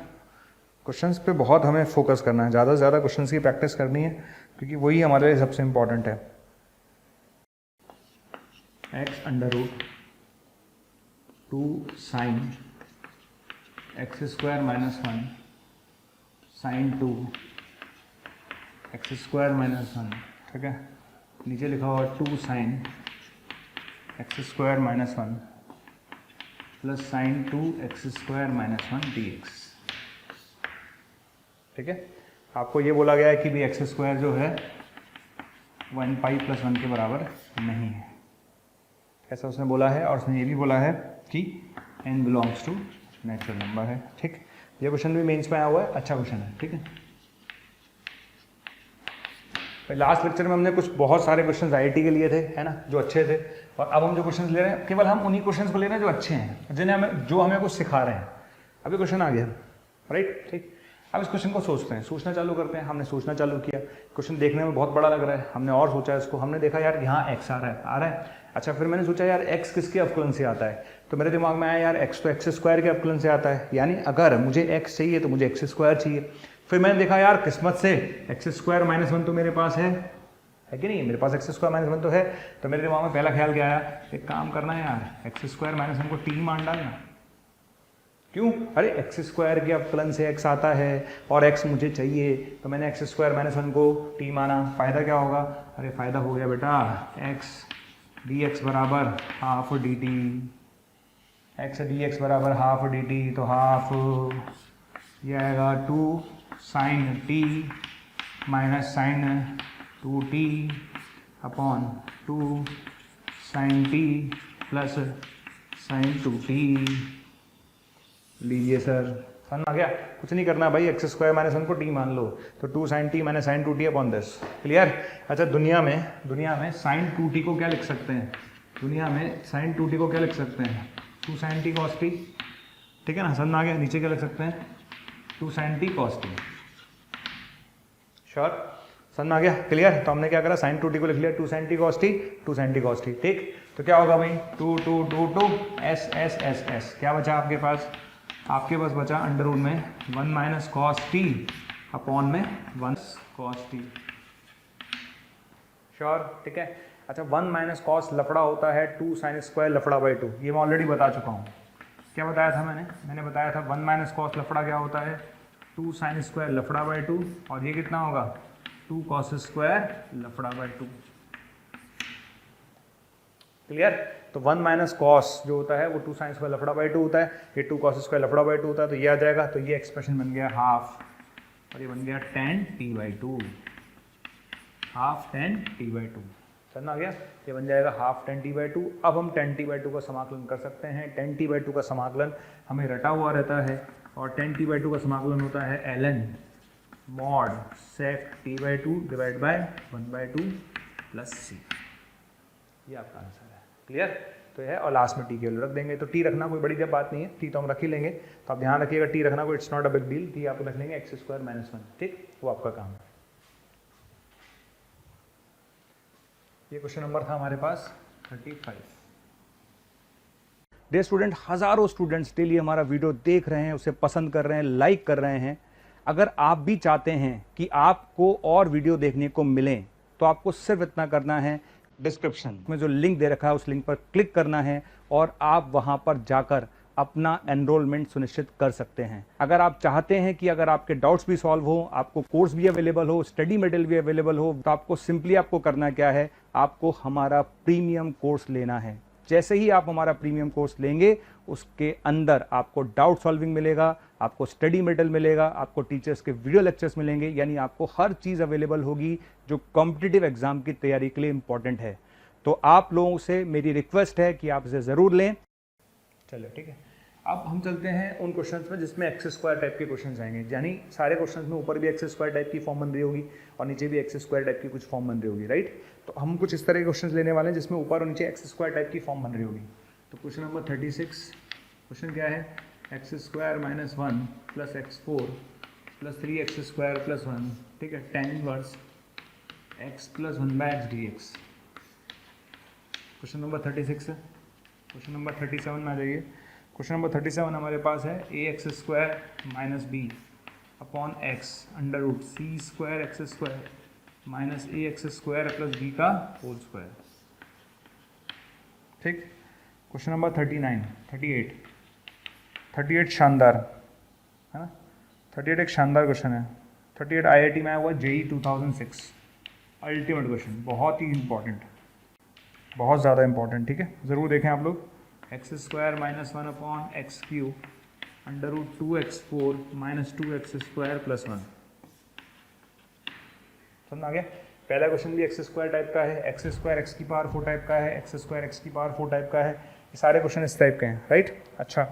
क्वेश्चंस पे बहुत हमें फोकस करना है, ज़्यादा से ज़्यादा क्वेश्चंस की प्रैक्टिस करनी है, क्योंकि वही हमारे लिए सबसे इम्पॉर्टेंट है। X under root 2 sine x square minus 1 sine 2 x square minus 1, ठीक है। नीचे लिखा हुआ 2 sine x square minus 1 plus sine 2 x square minus 1 d x, ठीक है। आपको ये बोला गया है कि भी एक्स स्क्वायर जो है 1 पाई प्लस 1 के बराबर नहीं है, ऐसा उसने बोला है। और उसने ये भी बोला है कि n belongs to natural number है, ठीक। ये क्वेश्चन भी मेंस में आया हुआ है, अच्छा क्वेश्चन है, ठीक है। लास्ट लेक्चर में हमने कुछ बहुत सारे क्वेश्चन आईआईटी के लिए थे, है ना, जो अच्छे थे। और अब हम जो क्वेश्चन ले रहे हैं, केवल हम उन्हीं क्वेश्चन को ले रहे हैं जो अच्छे हैं, जिन्हें हमें जो हमें कुछ सिखा रहे हैं। अभी क्वेश्चन आ गया, राइट, ठीक। अब इस क्वेश्चन को सोचते हैं, सोचना चालू करते हैं। हमने सोचना चालू किया, क्वेश्चन देखने में बहुत बड़ा लग रहा है, हमने और सोचा इसको, हमने देखा यार यहाँ एक्स आ रहा है। अच्छा, फिर मैंने सोचा यार एक्स किसके अवकलन से आता है, तो मेरे दिमाग में आया यार एक्स तो एक्स स्क्वायर के अवकलन से आता है, यानी अगर मुझे एक्स चाहिए तो मुझे एक्स स्क्वायर चाहिए। फिर मैंने देखा यार किस्मत से एक्स स्क्वायर माइनस 1 तो मेरे पास है कि नहीं, मेरे पास एक्स स्क्वायर माइनस 1 तो है। तो मेरे दिमाग में पहला ख्याल क्या आया, एक काम करना है यार, एक्स स्क्वायर माइनस 1 को टी मान डालना। क्यों, अरे एक्स स्क्वायर के अवकलन से एक्स आता है और एक्स मुझे चाहिए, तो मैंने एक्स स्क्वायर माइनस 1 को टी माना। फ़ायदा क्या होगा, अरे फ़ायदा हो गया बेटा एक्स डी एक्स बराबर half d t, x d x बराबर हाफ डी टी, तो हाफ ये आएगा 2 sine t minus sine 2t upon 2 sine t plus sine 2t। लीजिए सर, समझ आ गया। कुछ नहीं करना भाई, एक्स स्क्वायर माइनस 1 को टी मान लो, तो 2 sine t minus sine 2t upon this, clear. अच्छा, दुनिया में साइन 2t को क्या लिख सकते हैं, दुनिया में साइन 2t को क्या लिख सकते हैं, 2 साइन टी कॉस टी, ठीक है ना, समझ आ गया। नीचे क्या लिख सकते हैं, 2 sine t cos t, sure, समझ आ गया, क्लियर। तो हमने क्या करा, साइन 2t को लिख लिया 2 sine t cos t, 2 sine t cos t, ठीक। तो क्या होगा भाई, 2 2 2 2 एस एस एस एस, क्या बचा आपके पास, आपके पास बचा अंडर रूट में 1 माइनस कॉस टी अपॉन में 1 कॉस टी, श्योर, ठीक है। अच्छा, 1 माइनस कॉस लफड़ा होता है 2 साइन स्क्वायर लफड़ा बाई 2, ये मैं ऑलरेडी बता चुका हूँ। क्या बताया था मैंने बताया था 1 माइनस कॉस लफड़ा क्या होता है, 2 साइन स्क्वायर लफड़ा बाई 2, और ये कितना होगा 2 कॉस स्क्वायर लफड़ा बाई 2, क्लियर। तो 1 माइनस कॉस जो होता है वो 2 साइन स्क्वायर लफड़ा बाई 2 होता है, ये 2 कॉस स्क्वायर लफड़ा बाई 2 होता है, तो ये आ जाएगा। तो ये एक्सप्रेशन बन गया हाफ, और ये बन गया tan t by 2, half tan t by 2, समझ आ गया। ये बन जाएगा हाफ tan t बाई 2। अब हम tan t बाई 2 का समाकलन कर सकते हैं। tan t बाई 2 का समाकलन हमें रटा हुआ रहता है, और tan t बाई 2 का समाकलन होता है ln mod sec t by 2 divide by 1/2 plus c, ये आपका आंसर है, क्लियर। तो है, और लास्ट में टी की वैल्यू रख देंगे। तो टी रखना कोई बड़ी बात नहीं है, टी तो हम रख ही लेंगे, तो आप ध्यान रखिएगा टी रखना कोई it's not a big deal, T आप रख लेंगे एक्स स्क्वायर माइनस 1, ठीक, वो आपका काम है। ये क्वेश्चन नंबर था हमारे पास 35। डे स्टूडेंट, हजारों स्टूडेंट्स डेली हमारा वीडियो देख रहे हैं, उसे पसंद कर रहे हैं, लाइक कर रहे हैं। अगर आप भी चाहते हैं कि आपको और वीडियो देखने को मिलें, तो आपको सिर्फ इतना करना है, डिस्क्रिप्शन में जो लिंक दे रखा है उस लिंक पर क्लिक करना है, और आप वहां पर जाकर अपना एनरोलमेंट सुनिश्चित कर सकते हैं। अगर आप चाहते हैं कि अगर आपके डाउट्स भी सॉल्व हो, आपको कोर्स भी अवेलेबल हो, स्टडी मटेरियल भी अवेलेबल हो, तो आपको सिंपली आपको करना क्या है, आपको हमारा प्रीमियम कोर्स लेना है। जैसे ही आप हमारा प्रीमियम कोर्स लेंगे, उसके अंदर आपको डाउट सॉल्विंग मिलेगा, आपको स्टडी मटेरियल मिलेगा, आपको टीचर्स के वीडियो लेक्चर्स मिलेंगे, यानी आपको हर चीज़ अवेलेबल होगी जो कॉम्पिटिटिव एग्जाम की तैयारी के लिए इंपॉर्टेंट है। तो आप लोगों से मेरी रिक्वेस्ट है कि आप इसे ज़रूर लें। चलो ठीक है, अब हम चलते हैं उन क्वेश्चंस में जिसमें एक्स स्क्वायर टाइप के क्वेश्चंस आएंगे, यानी सारे क्वेश्चंस में ऊपर भी एक्स स्क्वायर टाइप की फॉर्म बन रही होगी और नीचे भी एक्स स्क्वायर टाइप की कुछ फॉर्म बन रही होगी, राइट। तो हम कुछ इस तरह के क्वेश्चंस लेने वाले हैं जिसमें ऊपर और नीचे एक्स स्क्वायर टाइप की फॉर्म बन रही होगी। तो क्वेश्चन नंबर 36, क्वेश्चन क्या है, x square minus 1 plus x4 plus 3x square plus 1, ठीक है, tan inverse x plus 1/x dx। Question number 36 है। क्वेश्चन नंबर 37 में आ जाइए। क्वेश्चन नंबर 37 हमारे पास है a x square minus b upon x under root c square x square minus a x square plus b का whole square. ठीक। Question number 38 शानदार है ना, 38 एक शानदार क्वेश्चन है। 38 आईआईटी में आया हुआ जेई 2006 अल्टीमेट क्वेश्चन, बहुत ही इंपॉर्टेंट, बहुत ज़्यादा इंपॉर्टेंट। ठीक है, ज़रूर देखें आप लोग। X square minus 1 upon x cube under root 2x4 minus 2x square plus 1। समझ आ गया। पहला क्वेश्चन भी एक्स स्क्वायर टाइप का है, एक्स स्क्वायर एक्स की पावर 4 टाइप का है, एक्स स्क्वायर एक्स की पावर 4 टाइप का है। ये सारे क्वेश्चन इस टाइप के हैं, राइट। अच्छा,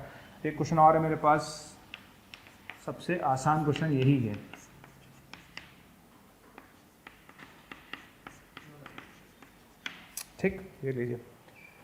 एक क्वेश्चन और है मेरे पास, सबसे आसान क्वेश्चन यही है। ठीक, ये लीजिए,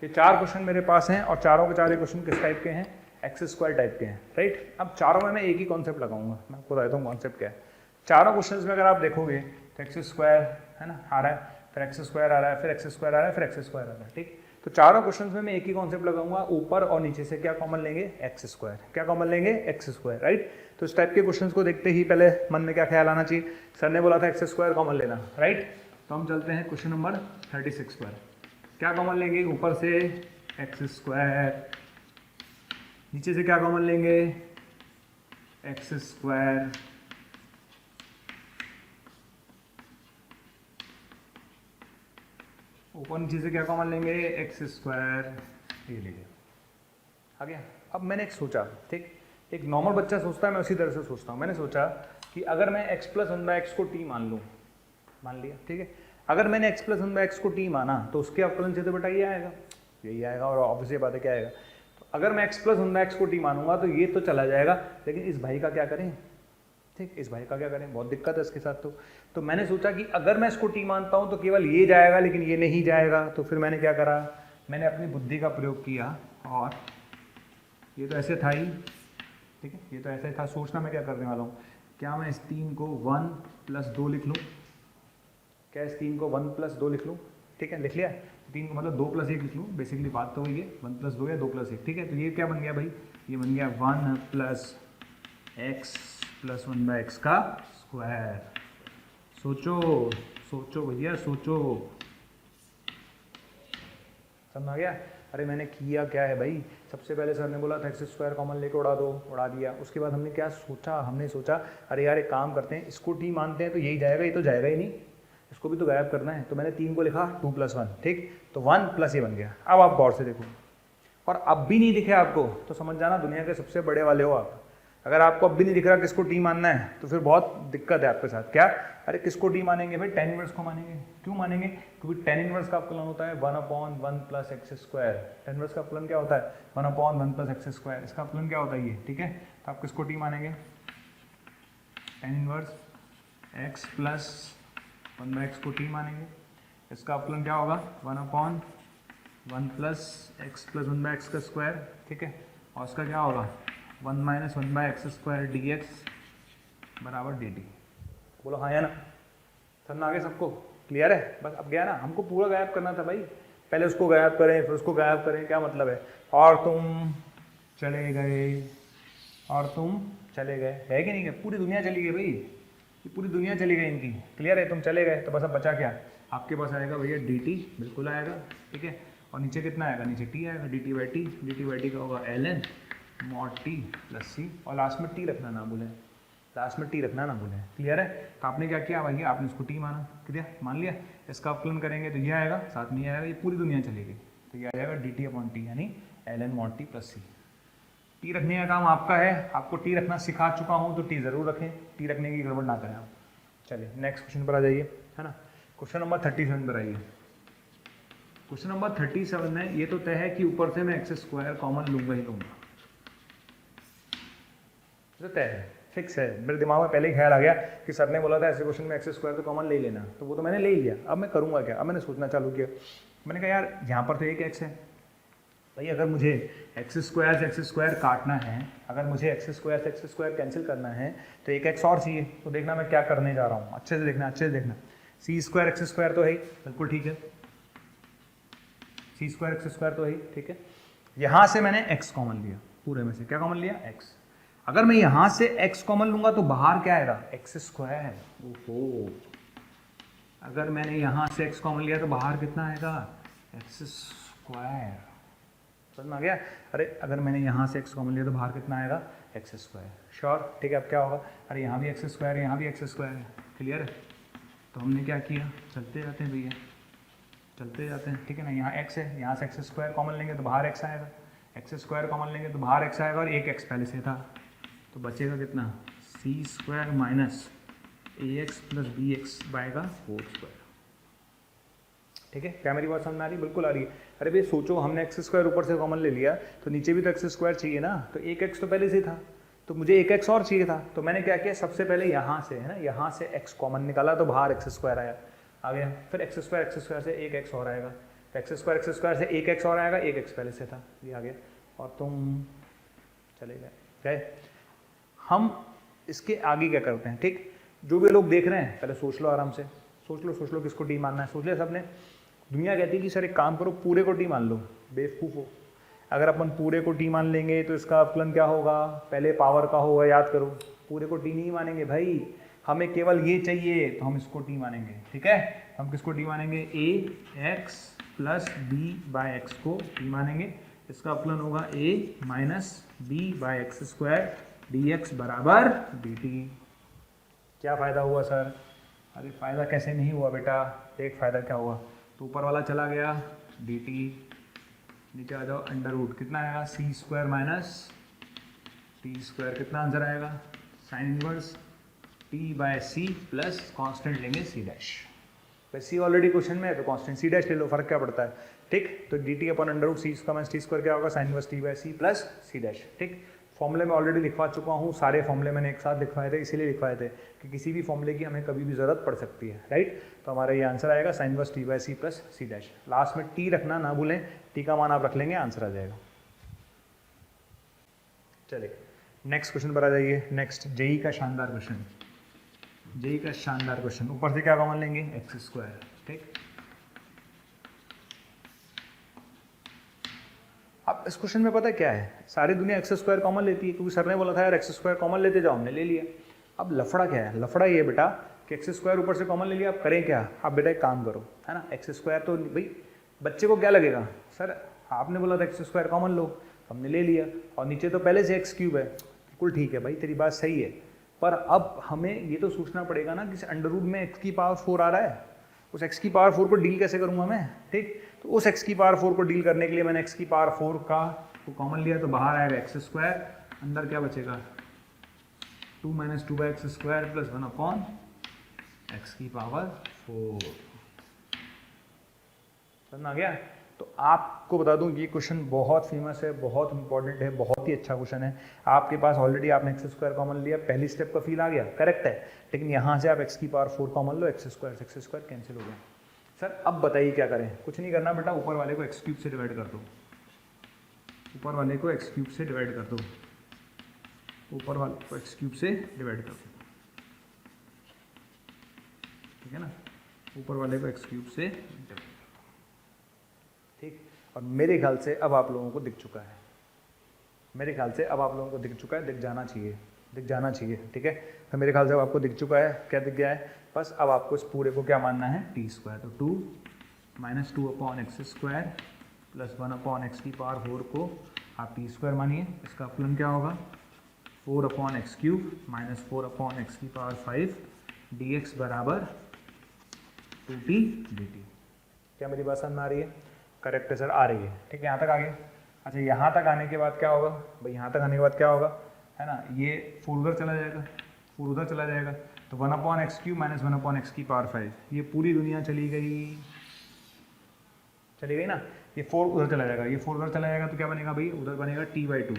ये 4 क्वेश्चन मेरे पास हैं और चारों के चारों क्वेश्चन किस टाइप के हैं, एक्स स्क्वायर टाइप के हैं, राइट। अब चारों में मैं एक ही कॉन्सेप्ट लगाऊंगा, मैं आपको बताता हूँ कॉन्सेप्ट क्या है। चारों क्वेश्चन में अगर आप देखोगे तो एक्स स्क्वायर है ना आ रहा है, फिर एक्स स्क्वायर आ रहा है, फिर एक्स स्क्वायर आ रहा है, फिर एक्स स्क्वायर आ रहा है। ठीक, तो चारों क्वेश्चन में मैं एक ही कॉन्सेप्ट लगाऊंगा, ऊपर और नीचे से क्या कॉमन लेंगे, एक्स स्क्वायर। क्या कॉमन लेंगे, एक्स स्क्वायर, राइट। तो इस टाइप के क्वेश्चन को देखते ही पहले मन में क्या ख्याल आना चाहिए, सर ने बोला था एक्स स्क्वायर कॉमन लेना, राइट। तो हम चलते हैं क्वेश्चन नंबर 36 पर। क्या कॉमन लेंगे, ऊपर से एक्स स्क्वायर, नीचे से क्या कॉमन लेंगे, एक्स स्क्वायर, ऊपर नीचे से क्या कॉमन लेंगे, एक्स स्क्वायर। ये लीजिए, आ गया। अब मैंने एक सोचा, ठीक, एक नॉर्मल बच्चा सोचता है, मैं उसी तरह से सोचता हूँ। मैंने सोचा कि अगर मैं x प्लस 1/x को t मान लूँ, मान लिया, ठीक है। अगर मैंने x प्लस 1/x को t माना तो उसके अवकलन से तो बेटा ये आएगा, यही आएगा, और ऑब्वियसली बात है क्या आएगा। तो अगर मैं x प्लस 1/x को t मानूंगा तो ये तो चला जाएगा, लेकिन इस भाई का क्या करें, ठीक, इस भाई का क्या करें, बहुत दिक्कत है इसके साथ। तो मैंने सोचा कि अगर मैं इसको t मानता हूँ तो केवल ये जाएगा, लेकिन ये नहीं जाएगा। तो फिर मैंने क्या करा, मैंने अपनी बुद्धि का प्रयोग किया, और ये तो ऐसे था ही, ठीक है, ये तो ऐसे था। सोचना मैं क्या करने वाला हूँ, क्या मैं इस 3 को 1 प्लस 2 लिख लूँ, क्या इस 3 को 1 प्लस 2 लिख लूँ, ठीक है, लिख लिया। 3 को मतलब 2 प्लस 1 लिख लूँ, बेसिकली बात तो हुई है 1 प्लस 2 या 2 प्लस 1, ठीक है। तो ये क्या बन गया भाई, ये बन गया 1 प्लस एक्स प्लस 1/x का स्क्वायर। सोचो सोचो भैया सोचो, समझ आ गया। अरे मैंने किया क्या है भाई, सबसे पहले सर ने बोला था एक्स स्क्वायर कॉमन लेके उड़ा दो, उड़ा दिया। उसके बाद हमने क्या सोचा, हमने सोचा अरे यार एक काम करते हैं, इसको t मानते हैं तो यही जाएगा, ये तो जाएगा ही नहीं, इसको भी तो गायब करना है। तो मैंने 3 को लिखा 2 प्लस 1, ठीक, तो 1 प्लस ये बन गया। अब आप गौर से देखो, और अब भी नहीं दिखे आपको तो समझ जाना दुनिया के सबसे बड़े वाले हो आप। अगर आपको अब भी नहीं दिख रहा किसको t मानना है तो फिर बहुत दिक्कत है आपके साथ। क्या, अरे किसको t मानेंगे भाई, tan इनवर्स को मानेंगे। क्यों मानेंगे, क्योंकि tan इनवर्स का अपकलन होता है 1/1 plus x square. tan inverse का अपकलन क्या होता है, 1/1 प्लस एक्स स्क्वायर। इसका अपकलन क्या होता है ये, ठीक है। तो आप किसको t मानेंगे, tan inverse x plus 1/x को t मानेंगे। इसका अपकलन क्या होगा, 1/1 प्लस एक्स प्लस 1/x का स्क्वायर, ठीक है। और इसका क्या होगा, 1 माइनस 1/x स्क्वायर dx बराबर dt। बोलो हाँ या ना, समझ आगे सबको, क्लियर है। बस अब गया ना, हमको पूरा गायब करना था भाई, पहले उसको गायब करें फिर उसको गायब करें, क्या मतलब है। और तुम चले गए, और तुम चले गए, है कि नहीं, पूरी दुनिया चली गई भाई, ये पूरी दुनिया चली गई इनकी, क्लियर है। तुम चले गए तो बस अब बचा क्या, आपके पास आएगा भैया dt, बिल्कुल आएगा, ठीक है। और नीचे कितना आएगा, नीचे t आएगा, dt/t का होगा ln mod t plus c, और लास्ट में t रखना ना भूलें, लास्ट में t रखना ना भूलें, क्लियर है। तो आपने क्या किया भैया, आपने इसको t माना, क्लियर, मान लिया। इसका अपकलन करेंगे तो ये आएगा, साथ में ये आएगा, ये पूरी दुनिया चलेगी, तो ये आ जाएगा dt/t यानी ln mod t प्लस सी। t रखने का काम आपका है, आपको t रखना सिखा चुका हूँ तो t ज़रूर रखें, t रखने की गड़बड़ ना करें आप। चलिए नेक्स्ट क्वेश्चन पर आ जाइए, है ना। क्वेश्चन नंबर 37 पर आइए। क्वेश्चन नंबर 37 में ये तो तय है कि ऊपर से मैं एक्स स्क्वायर कॉमन लूंगा ही लूंगा, तो तय है, फिक्स है। मेरे दिमाग में पहले ही ख्याल आ गया कि सर ने बोला था ऐसे क्वेश्चन में एक्स स्क्वायर तो कॉमन ले लेना, तो वो तो मैंने ले ही लिया। अब मैं करूँगा क्या, अब मैंने सोचना चालू किया, मैंने कहा यार यहाँ पर तो एक एक्स है भाई, अगर मुझे एक्स स्क्वायर से एक्स स्क्वायर काटना है, अगर मुझे एक्स स्क्वायर से एक्स स्क्वायर कैंसिल करना है तो एक एक्स और चाहिए। तो देखना मैं क्या करने जा रहा हूँ, अच्छे से देखना, अच्छे से देखना। सी स्क्वायर एक्स स्क्वायर तो है ही, बिल्कुल ठीक है, सी स्क्वायर एक्स स्क्वायर तो है ही, ठीक है। यहाँ से मैंने एक्स कॉमन लिया, पूरे में से क्या कॉमन लिया, x। अगर मैं यहाँ से x कॉमन लूंगा तो बाहर क्या आएगा, x स्क्वायर। ओहो, अगर मैंने यहाँ से x कॉमन लिया तो बाहर कितना आएगा, x स्क्वायर। समझ में आ गया। अरे अगर मैंने यहाँ से x कॉमन लिया तो बाहर कितना आएगा, x स्क्वायर। श्योर, ठीक है। अब क्या होगा, अरे यहाँ भी x स्क्वायर है, यहाँ भी x स्क्वायर है, क्लियर है। तो हमने क्या किया, चलते जाते हैं भैया, चलते जाते हैं, ठीक है ना। यहाँ x है, यहाँ से x स्क्वायर कॉमन लेंगे तो बाहर x आएगा, x स्क्वायर कॉमन लेंगे तो बाहर x आएगा, और एक x पहले से था, तो बचेगा कितना, c square minus ax plus b x by का होल स्क्वायर। ठीक है, क्या मेरी बात समझ में आ रही है, बिल्कुल आ रही है। अरे भाई सोचो, हमने एक्स स्क्वायर ऊपर से कॉमन ले लिया तो नीचे भी तो एक्स स्क्वायर चाहिए ना, तो एक एक्स तो पहले से था, तो मुझे एक एक्स और चाहिए था, तो मैंने क्या किया, सबसे पहले यहाँ से है ना, यहाँ से एक्स कॉमन निकाला तो बाहर एक्स स्क्वायर आया, आ गया। फिर एक्स स्क्वायर से एक एक्स और आएगा, तो एक्स स्क्वायर से एक एक्स और आएगा, एक एक्स पहले से था, ये आ गया, और तुम चले गए। हम इसके आगे क्या करते हैं, ठीक, जो भी लोग देख रहे हैं पहले सोच लो, आराम से सोच लो किसको टी मानना है, सोच लिया सबने। दुनिया कहती है कि सर एक काम करो, पूरे को टी मान लो, बेवकूफ़ हो। अगर अपन पूरे को टी मान लेंगे तो इसका अपलन क्या होगा, पहले पावर का होगा, याद करो। पूरे को टी नहीं मानेंगे भाई, हमें केवल ये चाहिए तो हम इसको टी मानेंगे, ठीक है। हम किसको टी मानेंगे, a x plus b by x को टी मानेंगे। इसका अपलन होगा a minus b by x square d x बराबर डी टी। क्या फ़ायदा हुआ सर, अरे फ़ायदा कैसे नहीं हुआ बेटा, एक फ़ायदा क्या हुआ, तो ऊपर वाला चला गया डी टी, नीचे आ जाओ, अंडर रूट कितना आएगा, c square minus t square, कितना आंसर आएगा, sine inverse t by c plus constant लेंगे c dash. C already question में है तो कांस्टेंट सी डैश ले लो, फर्क क्या पड़ता है, ठीक। तो d t upon under root c square minus t square क्या होगा, sine inverse t by c plus c dash, ठीक। फॉर्मूले में ऑलरेडी लिखवा चुका हूँ, सारे फॉर्मूले मैंने एक साथ लिखवाए थे, इसीलिए लिखवाए थे कि किसी भी फॉर्मूले की हमें कभी भी ज़रूरत पड़ सकती है, राइट। तो हमारा ये आंसर आएगा sine inverse t by c plus c dash. Last में टी रखना ना भूलें, टी का मान आप रख लेंगे, आंसर आ जाएगा। चलिए नेक्स्ट क्वेश्चन पर आ जाइए। नेक्स्ट जेई का शानदार क्वेश्चन, जेई का शानदार क्वेश्चन। ऊपर से क्या कॉमन लेंगे, एक्स स्क्वायर, ठीक। अब इस क्वेश्चन में पता है क्या है, सारी दुनिया एक्स स्क्वायर कॉमन लेती है, क्योंकि सर ने बोला था यार एक्स स्क्वायर कॉमन लेते जाओ, हमने ले लिया। अब लफड़ा क्या है, लफड़ा ये बेटा कि एक्स स्क्वायर ऊपर से कॉमन ले लिया, अब करें क्या, आप बेटा एक काम करो, है ना। एक्स स्क्वायर तो भाई बच्चे को क्या लगेगा, सर आपने बोला था एक्स स्क्वायर कॉमन लो, हमने ले लिया, और नीचे तो पहले से एक्स क्यूब है, बिल्कुल ठीक है भाई, तेरी बात सही है। पर अब हमें ये तो सोचना पड़ेगा ना कि अंडर रूट में एक्स की पावर 4 आ रहा है, उस x की पावर 4 को डील कैसे करूंगा मैं, ठीक। तो उस x की पावर 4 को डील करने के लिए मैंने x की पावर 4 का तो कॉमन लिया, तो बाहर आएगा एक्स स्क्वायर, अंदर क्या बचेगा, 2 minus 2 by x square plus 1 upon x की पावर 4। समझ आ गया। तो आपको बता दूं ये क्वेश्चन बहुत फेमस है, बहुत इंपॉर्टेंट है, बहुत ही अच्छा क्वेश्चन है। आपके पास ऑलरेडी आपने एक्स स्क्वायर कॉमन लिया, पहली स्टेप का फील आ गया, करेक्ट है। लेकिन यहाँ से आप एक्स की पावर 4 कॉमन लो, एक्स स्क्वायर कैंसिल हो गया। सर अब बताइए क्या करें, कुछ नहीं करना बेटा, ऊपर वाले को एक्स क्यूब से डिवाइड कर दो, ऊपर वाले को एक्स क्यूब से डिवाइड कर दो, ऊपर वाले को एक्स क्यूब से डिवाइड कर दो, ठीक है ना, ऊपर वाले को एक्स क्यूब से, ठीक। और मेरे ख्याल से अब आप लोगों को दिख चुका है, मेरे ख्याल से अब आप लोगों को दिख चुका है, दिख जाना चाहिए, दिख जाना चाहिए, ठीक है। तो मेरे ख्याल से अब आपको दिख चुका है, क्या दिख गया है, बस अब आपको इस पूरे को क्या मानना है, टी स्क्वायर। तो 2 minus 2 upon x square plus 1 upon x की पावर 4 को आप टी स्क्वायर मानिए। इसका अपलन क्या होगा, 4 upon x cube minus 4 upon x की पावर 5 डी एक्स बराबर 2t dt। क्या मेरी बात समझ में आ रही है, करेक्ट है सर, आ रही है, ठीक है। यहाँ तक आ गए। अच्छा यहाँ तक आने के बाद क्या होगा भाई, यहाँ तक आने के बाद क्या होगा, है ना, ये 4 उधर चला जाएगा, 4 उधर चला जाएगा, तो 1 upon x cube minus 1 upon x की पावर 5, ये पूरी दुनिया चली गई, चली गई ना। ये 4 उधर चला जाएगा, ये 4 उधर चला जाएगा, तो क्या बनेगा भाई, उधर बनेगा t/2,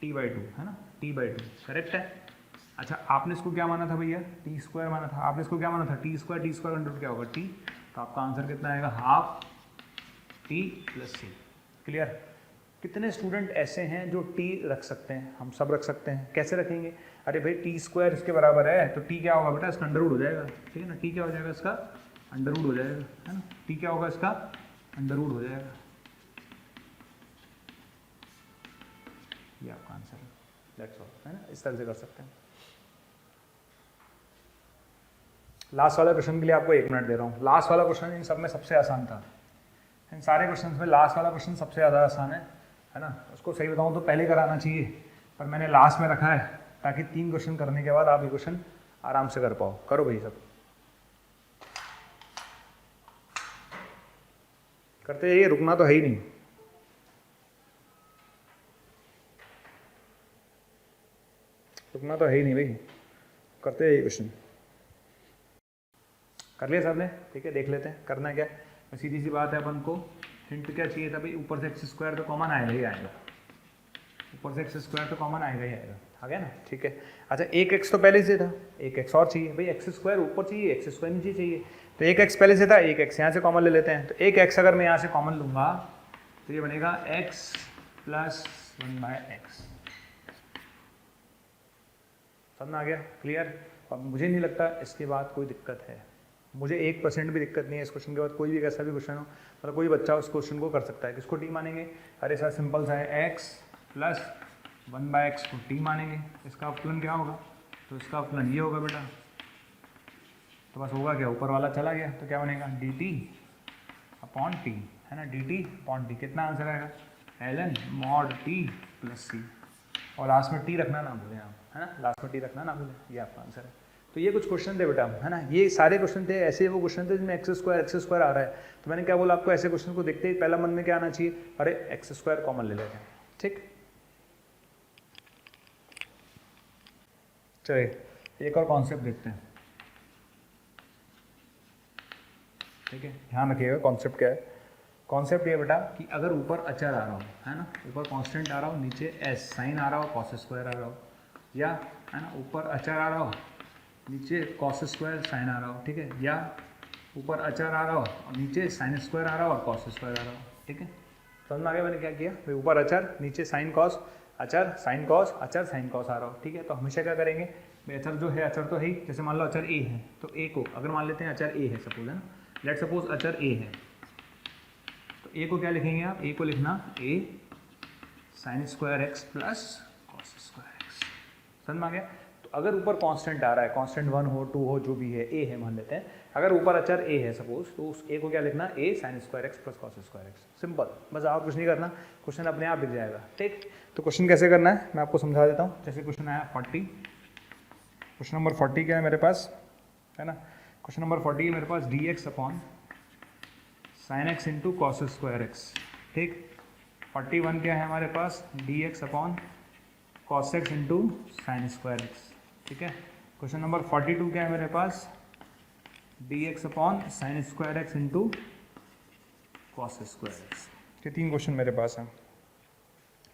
t/2 है ना, t/2, करेक्ट है। अच्छा आपने इसको क्या माना था भैया, टी स्क्वायर माना था, आपने इसको क्या माना था, टी स्क्वायर अंडर रूट क्या होगा, टी, तो आपका आंसर कितना आएगा, हाफ टी प्लस सी। क्लियर। कितने स्टूडेंट ऐसे हैं जो टी रख सकते हैं, हम सब रख सकते हैं, कैसे रखेंगे, अरे भाई टी स्क्वायर इसके बराबर है, तो टी क्या होगा बेटा, इसका अंडर रूट हो जाएगा, ठीक है ना, टी क्या हो जाएगा, इसका अंडर रूट हो जाएगा, है ना, टी क्या होगा, इसका अंडर रूट हो जाएगा। ये आपका आंसर है, दैट्स ऑल, है ना, इस तरह से कर सकते हैं। लास्ट वाला क्वेश्चन के लिए आपको 1 मिनट दे रहा हूँ। लास्ट वाला क्वेश्चन इन सब में सबसे आसान था, इन सारे क्वेश्चन में लास्ट वाला क्वेश्चन सबसे ज़्यादा आसान है ना। उसको सही बताऊँ तो पहले कराना चाहिए, पर मैंने लास्ट में रखा है ताकि 3 क्वेश्चन करने के बाद आप ये क्वेश्चन आराम से कर पाओ। करो भाई, सब करते जाइए, रुकना तो है ही नहीं। रुकना तो है ही नहीं भाई, करते जाइए क्वेश्चन। कर लिया सबने? ठीक है, देख लेते हैं करना क्या है। सीधी सी बात है, अपन को हिंट क्या चाहिए था भाई, ऊपर से एक्स स्क्वायर तो कॉमन आएगा ही आएगा, ऊपर से एक्स स्क्वायर तो कॉमन आएगा ही आएगा, आ गया ना। ठीक है, अच्छा एक एक्स तो पहले से था, एक एक्स और चाहिए भाई, एक्स स्क्वायर ऊपर चाहिए, एक्स स्क्वायर नीचे चाहिए, तो एक एक्स पहले से था, एक एक्स यहाँ से कॉमन ले लेते हैं। तो एक एक्स अगर मैं यहाँ से कॉमन लूँगा तो ये बनेगा एक्स प्लस 1/x। समझ आ गया, क्लियर। और मुझे नहीं लगता इसके बाद कोई दिक्कत है, मुझे 1% भी दिक्कत नहीं है इस क्वेश्चन के बाद। कोई भी कैसा भी क्वेश्चन हो, मतलब कोई बच्चा उस क्वेश्चन को कर सकता है। किसको टी मानेंगे? अरे सर सिंपल सा है, x प्लस 1/x को टी मानेंगे। इसका अपलन क्या होगा? तो इसका अपलन ये होगा बेटा, तो बस होगा क्या, ऊपर वाला चला गया तो क्या बनेगा, dt अपॉन टी, है ना, dt अपॉन टी। कितना आंसर आएगा, ln mod t plus c। और लास्ट में टी रखना ना भूलें आप, है ना, लास्ट में टी रखना ना भूलें, ये आपका आंसर है। तो ये कुछ क्वेश्चन थे बेटा, है ना, ये सारे क्वेश्चन थे ऐसे, वो क्वेश्चन थे जिसमें एक्स स्क्वायर आ रहा है। तो मैंने क्या बोला आपको, ऐसे क्वेश्चन को देखते ही पहला मन में क्या आना चाहिए, अरे एक्स स्क्वायर कॉमन ले लेते हैं। ठीक, चलिए एक और कॉन्सेप्ट देखते हैं। ठीक है, ध्यान रखिएगा कॉन्सेप्ट क्या है। कॉन्सेप्ट ये बेटा कि अगर ऊपर अचर आ रहा हो, है ना, ऊपर कांस्टेंट आ रहा हो, नीचे एस साइन आ रहा हो, कॉस स्क्वायर आ रहा हो, या है ना ऊपर अचर आ रहा हो, नीचे कॉस स्क्वायर साइन आ रहा हो, ठीक है, या ऊपर अचर आ रहा हो और नीचे साइन स्क्वायर आ रहा हो और कॉस स्क्वायर आ रहा हो। ठीक है, समझ में आ गया मैंने क्या किया भाई, ऊपर अचर, नीचे साइन कॉस, अचर साइन कॉस, अचर साइन कॉस आ रहा हो। ठीक है, तो हमेशा क्या करेंगे भाई, अचर जो है, अचर तो है ही, जैसे मान लो अचर ए है, तो ए को अगर मान लेते हैं अचर ए है सपोज, है ना, लेट सपोज अचर ए है, तो ए को क्या लिखेंगे आप, ए को लिखना a sine square x plus cos square x. समझ में आ गया। तो अगर ऊपर कांस्टेंट आ रहा है, कांस्टेंट 1 हो 2 हो जो भी है, ए है मान लेते हैं, अगर ऊपर अचर ए है सपोज, तो उस ए को क्या लिखना, a sine square x plus cos square x. Simple, बस और कुछ नहीं करना, क्वेश्चन अपने आप दिख जाएगा। ठीक, तो क्वेश्चन कैसे करना है मैं आपको समझा देता हूँ। जैसे क्वेश्चन आया 40, क्वेश्चन नंबर 40 क्या है मेरे पास, है ना, क्वेश्चन नंबर 40 है मेरे पास, d x upon sine x into cos square x. ठीक, 41 क्या है हमारे पास, d x upon cos x into sine square x. ठीक है, क्वेश्चन नंबर 42 क्या है मेरे पास, d x upon sine square x into cos square x. ये 3 क्वेश्चन मेरे पास हैं।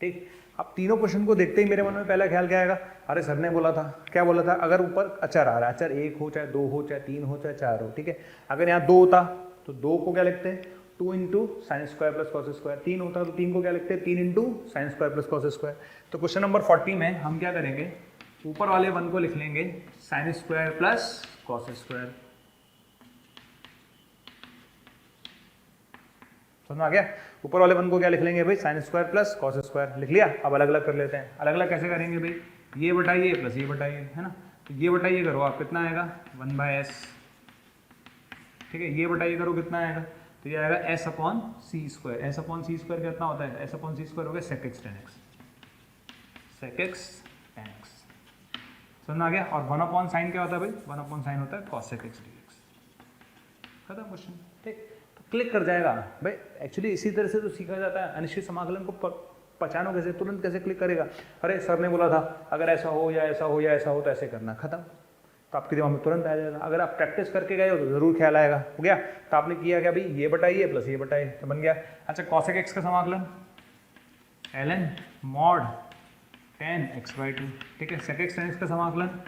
ठीक, अब तीनों क्वेश्चन को देखते ही मेरे मन में पहला ख्याल क्या आएगा, अरे सर ने बोला था, क्या बोला था, अगर ऊपर अचर आ रहा है, अचर 1 हो चाहे 2 हो चाहे 3 हो चाहे 4 हो, ठीक है, अगर यहाँ 2 होता तो 2 को क्या लिखते हैं, 2 into sine square plus cos square, 3 होता तो 3 को क्या लिखते हैं, 3 into sine square plus cos square. तो क्वेश्चन नंबर 40 में हम क्या करेंगे, ऊपर वाले 1 को लिख लेंगे sine square plus cos square. समझ में आ गया, ऊपर वाले 1 को क्या लिख लेंगे भाई, sine square plus cos square लिख लिया। अब अलग अलग कर लेते हैं, अलग अलग कैसे करेंगे भाई, ये बटाइए प्लस ये बटाइए, है ना, तो ये बटाइए करो आप, कितना आएगा 1/s। ठीक है, ये बटाइए करो, कितना आएगा, तो ये आएगा s upon c square. S upon c square कितना होता है, एस अपॉन सी स्क्वायर हो गया sec x tan x, sec x tan x. समझ में आ गया। और 1 अपॉन साइन क्या होता है भाई, 1 अपॉन साइन होता है cosec x d x. खत्म क्वेश्चन। ठीक, तो क्लिक कर जाएगा भाई। एक्चुअली इसी तरह से तो सीखा जाता है, अनिश्चित समाकलन को पहचानो कैसे, तुरंत कैसे क्लिक करेगा, अरे सर ने बोला था अगर ऐसा हो या ऐसा हो या ऐसा हो तो ऐसे करना, खत्म। तो आपके दिमाग में तुरंत आ जाएगा। अगर आप प्रैक्टिस करके गए हो तो जरूर ख्याल आएगा। हो गया, तो आपने किया क्या भाई, ये बटाइए प्लस ये बटाइए, तो बन गया। अच्छा, कॉसेक एक्स का समाकलन ln मॉड tan x/2। ठीक है, सेक एक्स tan x का समाकलन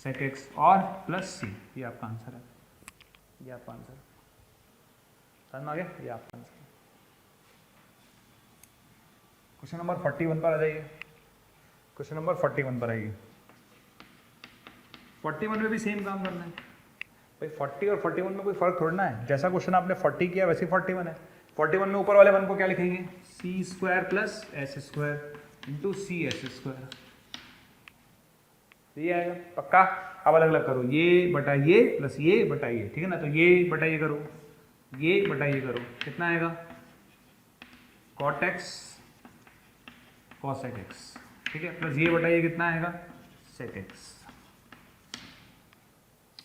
सेक एक्स और प्लस सी। ये आपका आंसर है, ये आपका आंसर समझ में आ गया, ये आपका आंसर। क्वेश्चन नंबर 41 पर आ जाइए। क्वेश्चन नंबर 41 पर आइए। 41 में भी सेम काम करना है भाई। 40 और 41 में कोई फर्क थोड़ा ना है। जैसा क्वेश्चन आपने 40 किया वैसे 41 है। 41 में ऊपर वाले 1 को क्या लिखेंगे, c square plus s square. Into c s square, ये आएगा पक्का। अब अलग अलग करो, ये बटा ये प्लस ये बटा ये, ठीक है ना। तो ये बटा ये करो, ये बटा ये करो, कितना आएगा कॉट एक्स कॉसेक एक्स, ठीक है, प्लस ये बटा ये कितना आएगा सेक एक्स।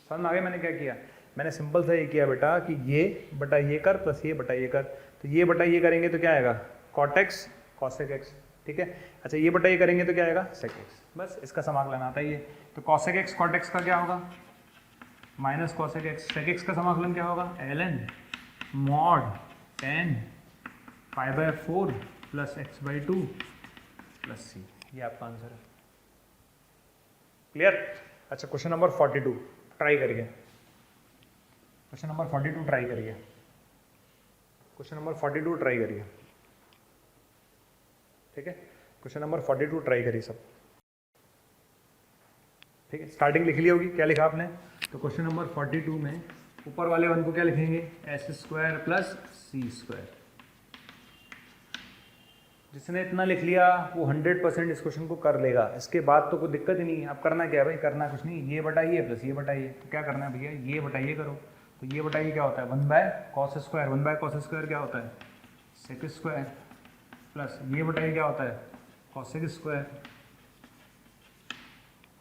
समझ में आ गया मैंने क्या किया? मैंने सिंपल सा ये किया बेटा कि ये बटा ये कर प्लस ये बटा ये कर, तो ये बटा ये करेंगे तो क्या आएगा कॉट एक्स कॉसेक एक्स, ठीक है। अच्छा ये बटा ये करेंगे तो क्या आएगा सेक एक्स, बस इसका समाकलन आता है ये। तो कॉसेक एक्स कॉट एक्स का क्या होगा minus cosec x, sec x का समाकलन क्या होगा l n mod ten pi by 4 plus x by 2 plus c, ये आपका आंसर है। क्लियर? अच्छा क्वेश्चन नंबर 42 ट्राई करिए, क्वेश्चन नंबर 42 ट्राई करिए, क्वेश्चन नंबर 42 ट्राई करिए, ठीक है। क्वेश्चन नंबर 42 ट्राई करिए सब, ठीक है। स्टार्टिंग लिख ली होगी, क्या लिखा आपने? तो क्वेश्चन नंबर 42 में ऊपर वाले वन को क्या लिखेंगे एस स्क्वायर प्लस सी स्क्वायर। जिसने इतना लिख लिया वो 100% इस क्वेश्चन को कर लेगा, इसके बाद तो कोई दिक्कत ही नहीं है। अब करना क्या है भाई, करना कुछ नहीं, ये बटा ये प्लस ये बटा ये, तो क्या करना है भैया ये बटा ये करो, तो ये बटा ये क्या होता है 1 by cos square, 1 by cos square क्या होता है सेक स्क्वायर, प्लस ये बटा ये क्या होता है कॉसेक स्क्वायर,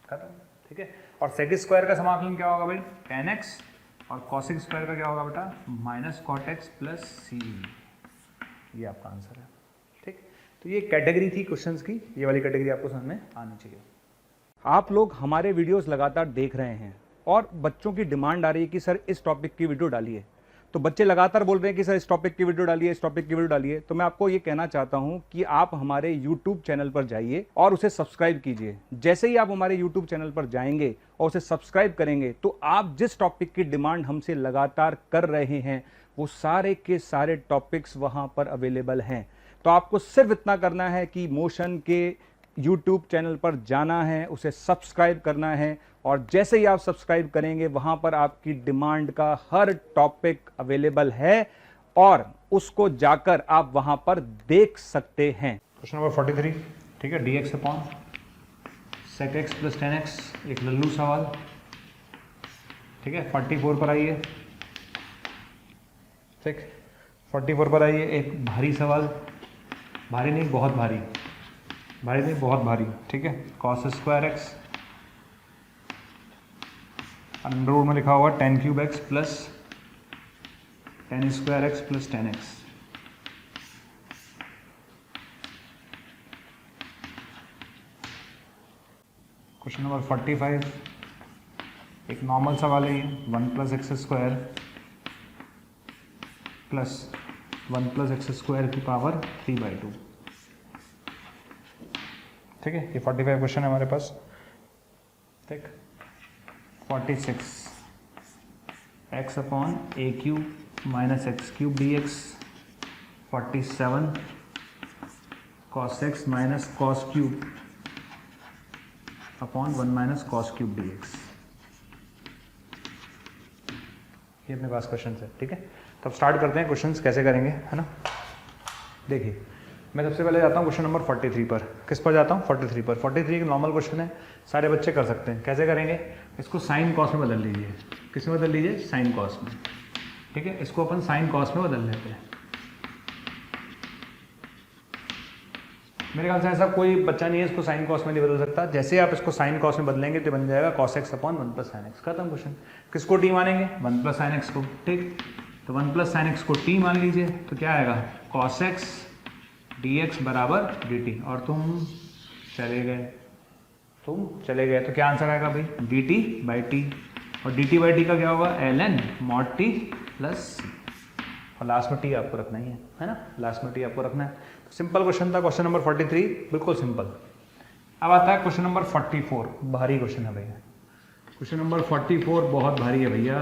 खत्म, ठीक है। और सेक स्क्वायर का समाकलन क्या होगा भाई tan x, और कॉसेक स्क्वायर का क्या होगा बेटा minus cot x plus c, ये आपका आंसर है, ठीक। तो ये कैटेगरी थी क्वेश्चंस की, ये वाली कैटेगरी आपको समझ में आनी चाहिए। आप लोग हमारे वीडियोस लगातार देख रहे हैं और बच्चों की डिमांड आ रही है कि सर इस टॉपिक की वीडियो डालिए, तो बच्चे लगातार बोल रहे हैं कि सर इस टॉपिक की वीडियो डालिए, इस टॉपिक की वीडियो डालिए। तो मैं आपको ये कहना चाहता हूं कि आप हमारे YouTube चैनल पर जाइए और उसे सब्सक्राइब कीजिए। जैसे ही आप हमारे YouTube चैनल पर जाएंगे और उसे सब्सक्राइब करेंगे तो आप जिस टॉपिक की डिमांड हमसे लगातार कर रहे हैं वो सारे के सारे टॉपिक्स वहां पर अवेलेबल हैं। तो आपको सिर्फ इतना करना है कि मोशन के YouTube चैनल पर जाना है, उसे सब्सक्राइब करना है, और जैसे ही आप सब्सक्राइब करेंगे वहां पर आपकी डिमांड का हर टॉपिक अवेलेबल है और उसको जाकर आप वहां पर देख सकते हैं। क्वेश्चन नंबर 43, ठीक है, dx upon sec x plus tan x, एक लल्लू सवाल, ठीक है। 44 पर आइए, ठीक, 44 पर आइए, एक भारी सवाल, भारी नहीं बहुत भारी, भारी नहीं बहुत भारी, ठीक है। cos square x under root में लिखा हुआ tan cube x plus tan square x plus tan x. Question number 45, एक नॉर्मल सवाल है ये, 1 plus x square plus 1 plus x square की पावर 3/2, ठीक है। ये 45 क्वेश्चन है हमारे पास, ठीक। 46, x upon a cube minus x cube d x, 47 cos x minus cos cube upon 1 minus cos cube d x, ये अपने पास क्वेश्चन है, ठीक है। तो अब स्टार्ट करते हैं क्वेश्चंस कैसे करेंगे, है ना। देखिए मैं सबसे पहले जाता हूँ क्वेश्चन नंबर 43 पर। किस पर जाता हूँ 43 पर। 43 एक नॉर्मल क्वेश्चन है, सारे बच्चे कर सकते हैं। कैसे करेंगे, इसको साइन कॉस में बदल लीजिए। किस में बदल लीजिए, साइन कॉस में, ठीक है। इसको अपन साइन कॉस में बदल लेते हैं। मेरे ख्याल से ऐसा कोई बच्चा नहीं है इसको साइन कॉस में नहीं बदल सकता। जैसे आप इसको साइन कॉस में बदलेंगे तो बन जाएगा cos x upon 1 plus sine x, खत्म क्वेश्चन। किसको टी मानेंगे, 1 प्लस साइन एक्स को, ठीक। तो 1 प्लस साइन एक्स को टी मान लीजिए, तो क्या आएगा कॉस एक्स डी एक्स बराबर डी टी, और तुम चले गए, तो क्या आंसर आएगा भाई डी टी बाई टी, और डी टी बाई टी का क्या होगा l n mod t plus, और लास्ट में टी आपको रखना ही है ना, लास्ट में टी आपको रखना है। तो सिंपल क्वेश्चन था क्वेश्चन नंबर 43, बिल्कुल सिंपल। अब आता है क्वेश्चन नंबर 44, भारी क्वेश्चन है भैया। क्वेश्चन नंबर 44 बहुत भारी है भैया,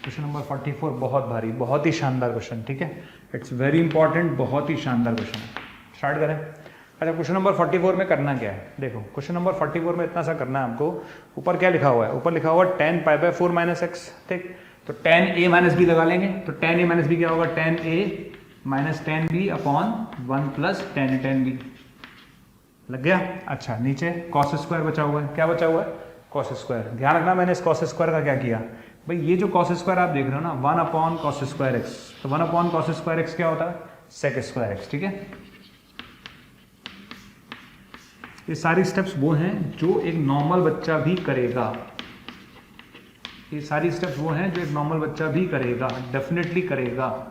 क्वेश्चन नंबर 44 बहुत भारी, बहुत ही शानदार क्वेश्चन, ठीक है। इट्स वेरी इंपॉर्टेंट, बहुत ही शानदार क्वेश्चन है। स्टार्ट करें। अच्छा क्वेश्चन नंबर 44 में करना क्या है, देखो क्वेश्चन नंबर 44 में इतना सा करना है हमको। ऊपर क्या लिखा हुआ है, ऊपर लिखा हुआ है tan pi by 4 minus x, ठीक। तो tan a माइनस बी लगा लेंगे, तो tan a माइनस बी क्या होगा tan a minus tan b upon 1 plus tan a tan b, लग गया। अच्छा नीचे कॉस स्क्वायर बचा हुआ है, क्या बचा हुआ है, कॉस स्क्वायर। ध्यान रखना मैंने इस कॉस स्क्वायर का क्या किया भाई, ये जो कॉस स्क्वायर आप देख रहे हो ना 1 अपॉन कॉस स्क्वायर एक्स, तो 1 अपॉन कॉस स्क्वायर एक्स क्या होता है, सेक स्क्वायर एक्स। ठीक है, ये सारी स्टेप्स वो हैं जो एक नॉर्मल बच्चा भी करेगा, ये सारी स्टेप्स वो हैं जो एक नॉर्मल बच्चा भी करेगा, डेफिनेटली करेगा।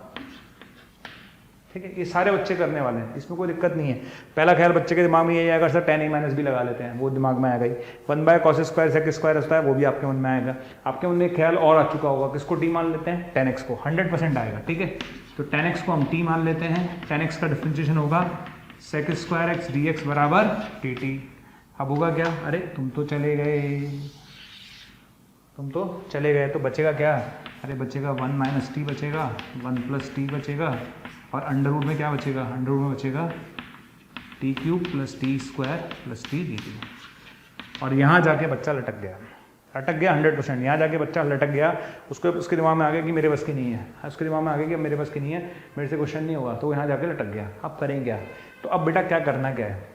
ठीक है, ये सारे बच्चे करने वाले हैं, इसमें कोई दिक्कत नहीं है। पहला ख्याल बच्चे के दिमाग में यही आएगा सर tan a माइनस भी लगा लेते हैं, वो दिमाग में आएगा ही। 1 by cos square sec square होता है, वो भी आपके मन में आएगा। आपके मन में एक ख्याल और आ चुका होगा, किसको t मान लेते हैं, tan x को, 100% आएगा। ठीक है, तो tan x को हम t मान लेते हैं, tan x का डिफरेंशिएशन होगा sec square x d x बराबर dt। अब होगा क्या, अरे तुम तो चले गए, तो बचेगा क्या, अरे बचेगा 1 माइनस टी बचेगा, 1 प्लस टी बचेगा, और अंडर रूट में क्या बचेगा, अंडर रूट में बचेगा T cube plus T square plus T D t. और यहाँ जाके बच्चा लटक गया 100%। यहाँ जाके बच्चा लटक गया, उसको उसके दिमाग में आ गया कि मेरे बस की नहीं है, उसके दिमाग में आ गया कि मेरे बस की नहीं है, मेरे से क्वेश्चन नहीं होगा, तो यहाँ जाके लटक गया। अब करेंगे क्या, तो अब बेटा क्या करना क्या है,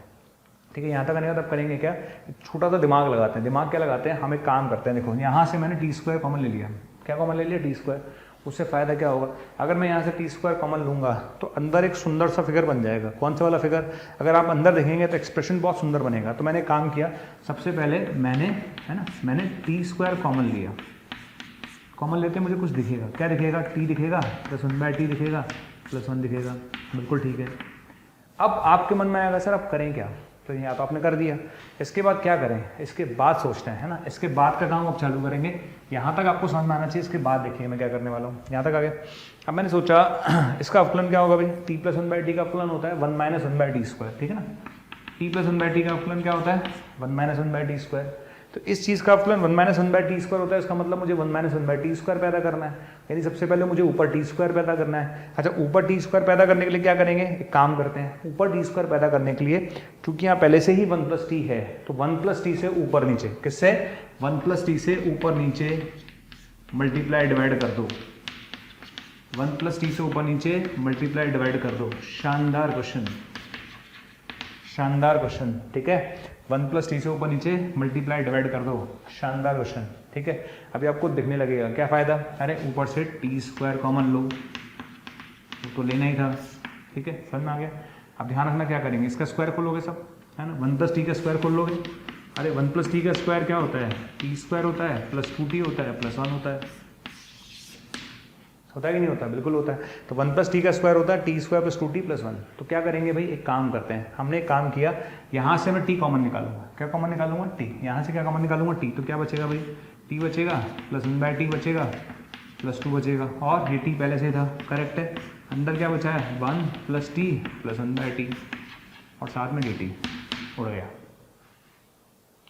ठीक है, यहाँ तक आने का तब करेंगे क्या, छोटा सा दिमाग लगाते हैं। दिमाग क्या लगाते हैं, हम एक काम करते हैं, देखो यहाँ से मैंने टी स्क्वायर कॉमन ले लिया, क्या कॉमन ले लिया, टी स्क्वायर। उससे फ़ायदा क्या होगा, अगर मैं यहाँ से टी स्क्वायर कॉमन लूँगा तो अंदर एक सुंदर सा फिगर बन जाएगा। कौन सा वाला फिगर, अगर आप अंदर देखेंगे तो एक्सप्रेशन बहुत सुंदर बनेगा। तो मैंने काम किया, सबसे पहले मैंने टी स्क्वायर कॉमन लिया। कॉमन लेते मुझे कुछ दिखेगा, क्या दिखेगा, टी दिखेगा प्लस 1 बाय टी दिखेगा प्लस 1 दिखेगा, बिल्कुल ठीक है। अब आपके मन में आएगा सर अब करें क्या, तो यहाँ तो आपने कर दिया, इसके बाद क्या करें, इसके बाद सोचते हैं, है ना, इसके बाद का काम अब चालू करेंगे। यहाँ तक आपको समझ में आना चाहिए, इसके बाद देखिए मैं क्या करने वाला हूँ। यहाँ तक आ गया। अब मैंने सोचा इसका अवकलन क्या होगा भाई, टी प्लस 1 बाई टी का अवकलन होता है 1 माइनस 1 बाई टी स्क्वायर। ठीक है ना, टी प्लस 1 बाई टी का अवकलन क्या होता है 1 माइनस 1 बाई टी स्क्वायर। तो इस चीज़ का अवकलन 1 माइनस 1 बाई टी स्क्वायर होता है, इसका मतलब मुझे 1 माइनस 1 बाई टी स्क्वायर पैदा करना है, यानी सबसे पहले मुझे ऊपर टी स्क्वायर पैदा करना है। अच्छा, ऊपर टी स्क्वायर पैदा करने के लिए क्या करेंगे, एक काम करते हैं, ऊपर टी स्क्वायर पैदा करने के लिए क्योंकि यहाँ पहले से ही 1 प्लस टी है, तो 1 प्लस टी से ऊपर नीचे, किससे 1 प्लस टी से ऊपर नीचे मल्टीप्लाई डिवाइड कर दो, 1 प्लस टी से ऊपर नीचे मल्टीप्लाई डिवाइड कर दो। शानदार क्वेश्चन, शानदार क्वेश्चन। ठीक है, 1 प्लस टी से ऊपर नीचे मल्टीप्लाई डिवाइड कर दो, शानदार क्वेश्चन। ठीक है, अभी आपको दिखने लगेगा क्या फ़ायदा, अरे ऊपर से टी स्क्वायर कॉमन लो, तो लेना ही था। ठीक है, समझ में आ गया। अब ध्यान रखना क्या करेंगे, इसका स्क्वायर खोलोगे सब, है ना, 1 प्लस टी का स्क्वायर खोल लोगे। अरे 1 प्लस टी का स्क्वायर क्या होता है, टी स्क्वायर होता है प्लस 2t होता है प्लस 1 होता है, होता है कि नहीं होता, बिल्कुल होता है। तो 1 प्लस टी का स्क्वायर होता है T square plus 2t plus 1। तो क्या करेंगे भाई, एक काम करते हैं, हमने एक काम किया, यहाँ से मैं t कॉमन निकालूंगा, क्या कॉमन निकालूंगा, t, यहाँ से क्या कॉमन निकालूंगा, t, तो क्या बचेगा भाई, t बचेगा प्लस 1 बाई टी बचेगा प्लस 2 बचेगा, और ये t पहले से था, करेक्ट है। अंदर क्या बचा है 1 plus t plus 1 by t, और साथ में dt उड़ गया,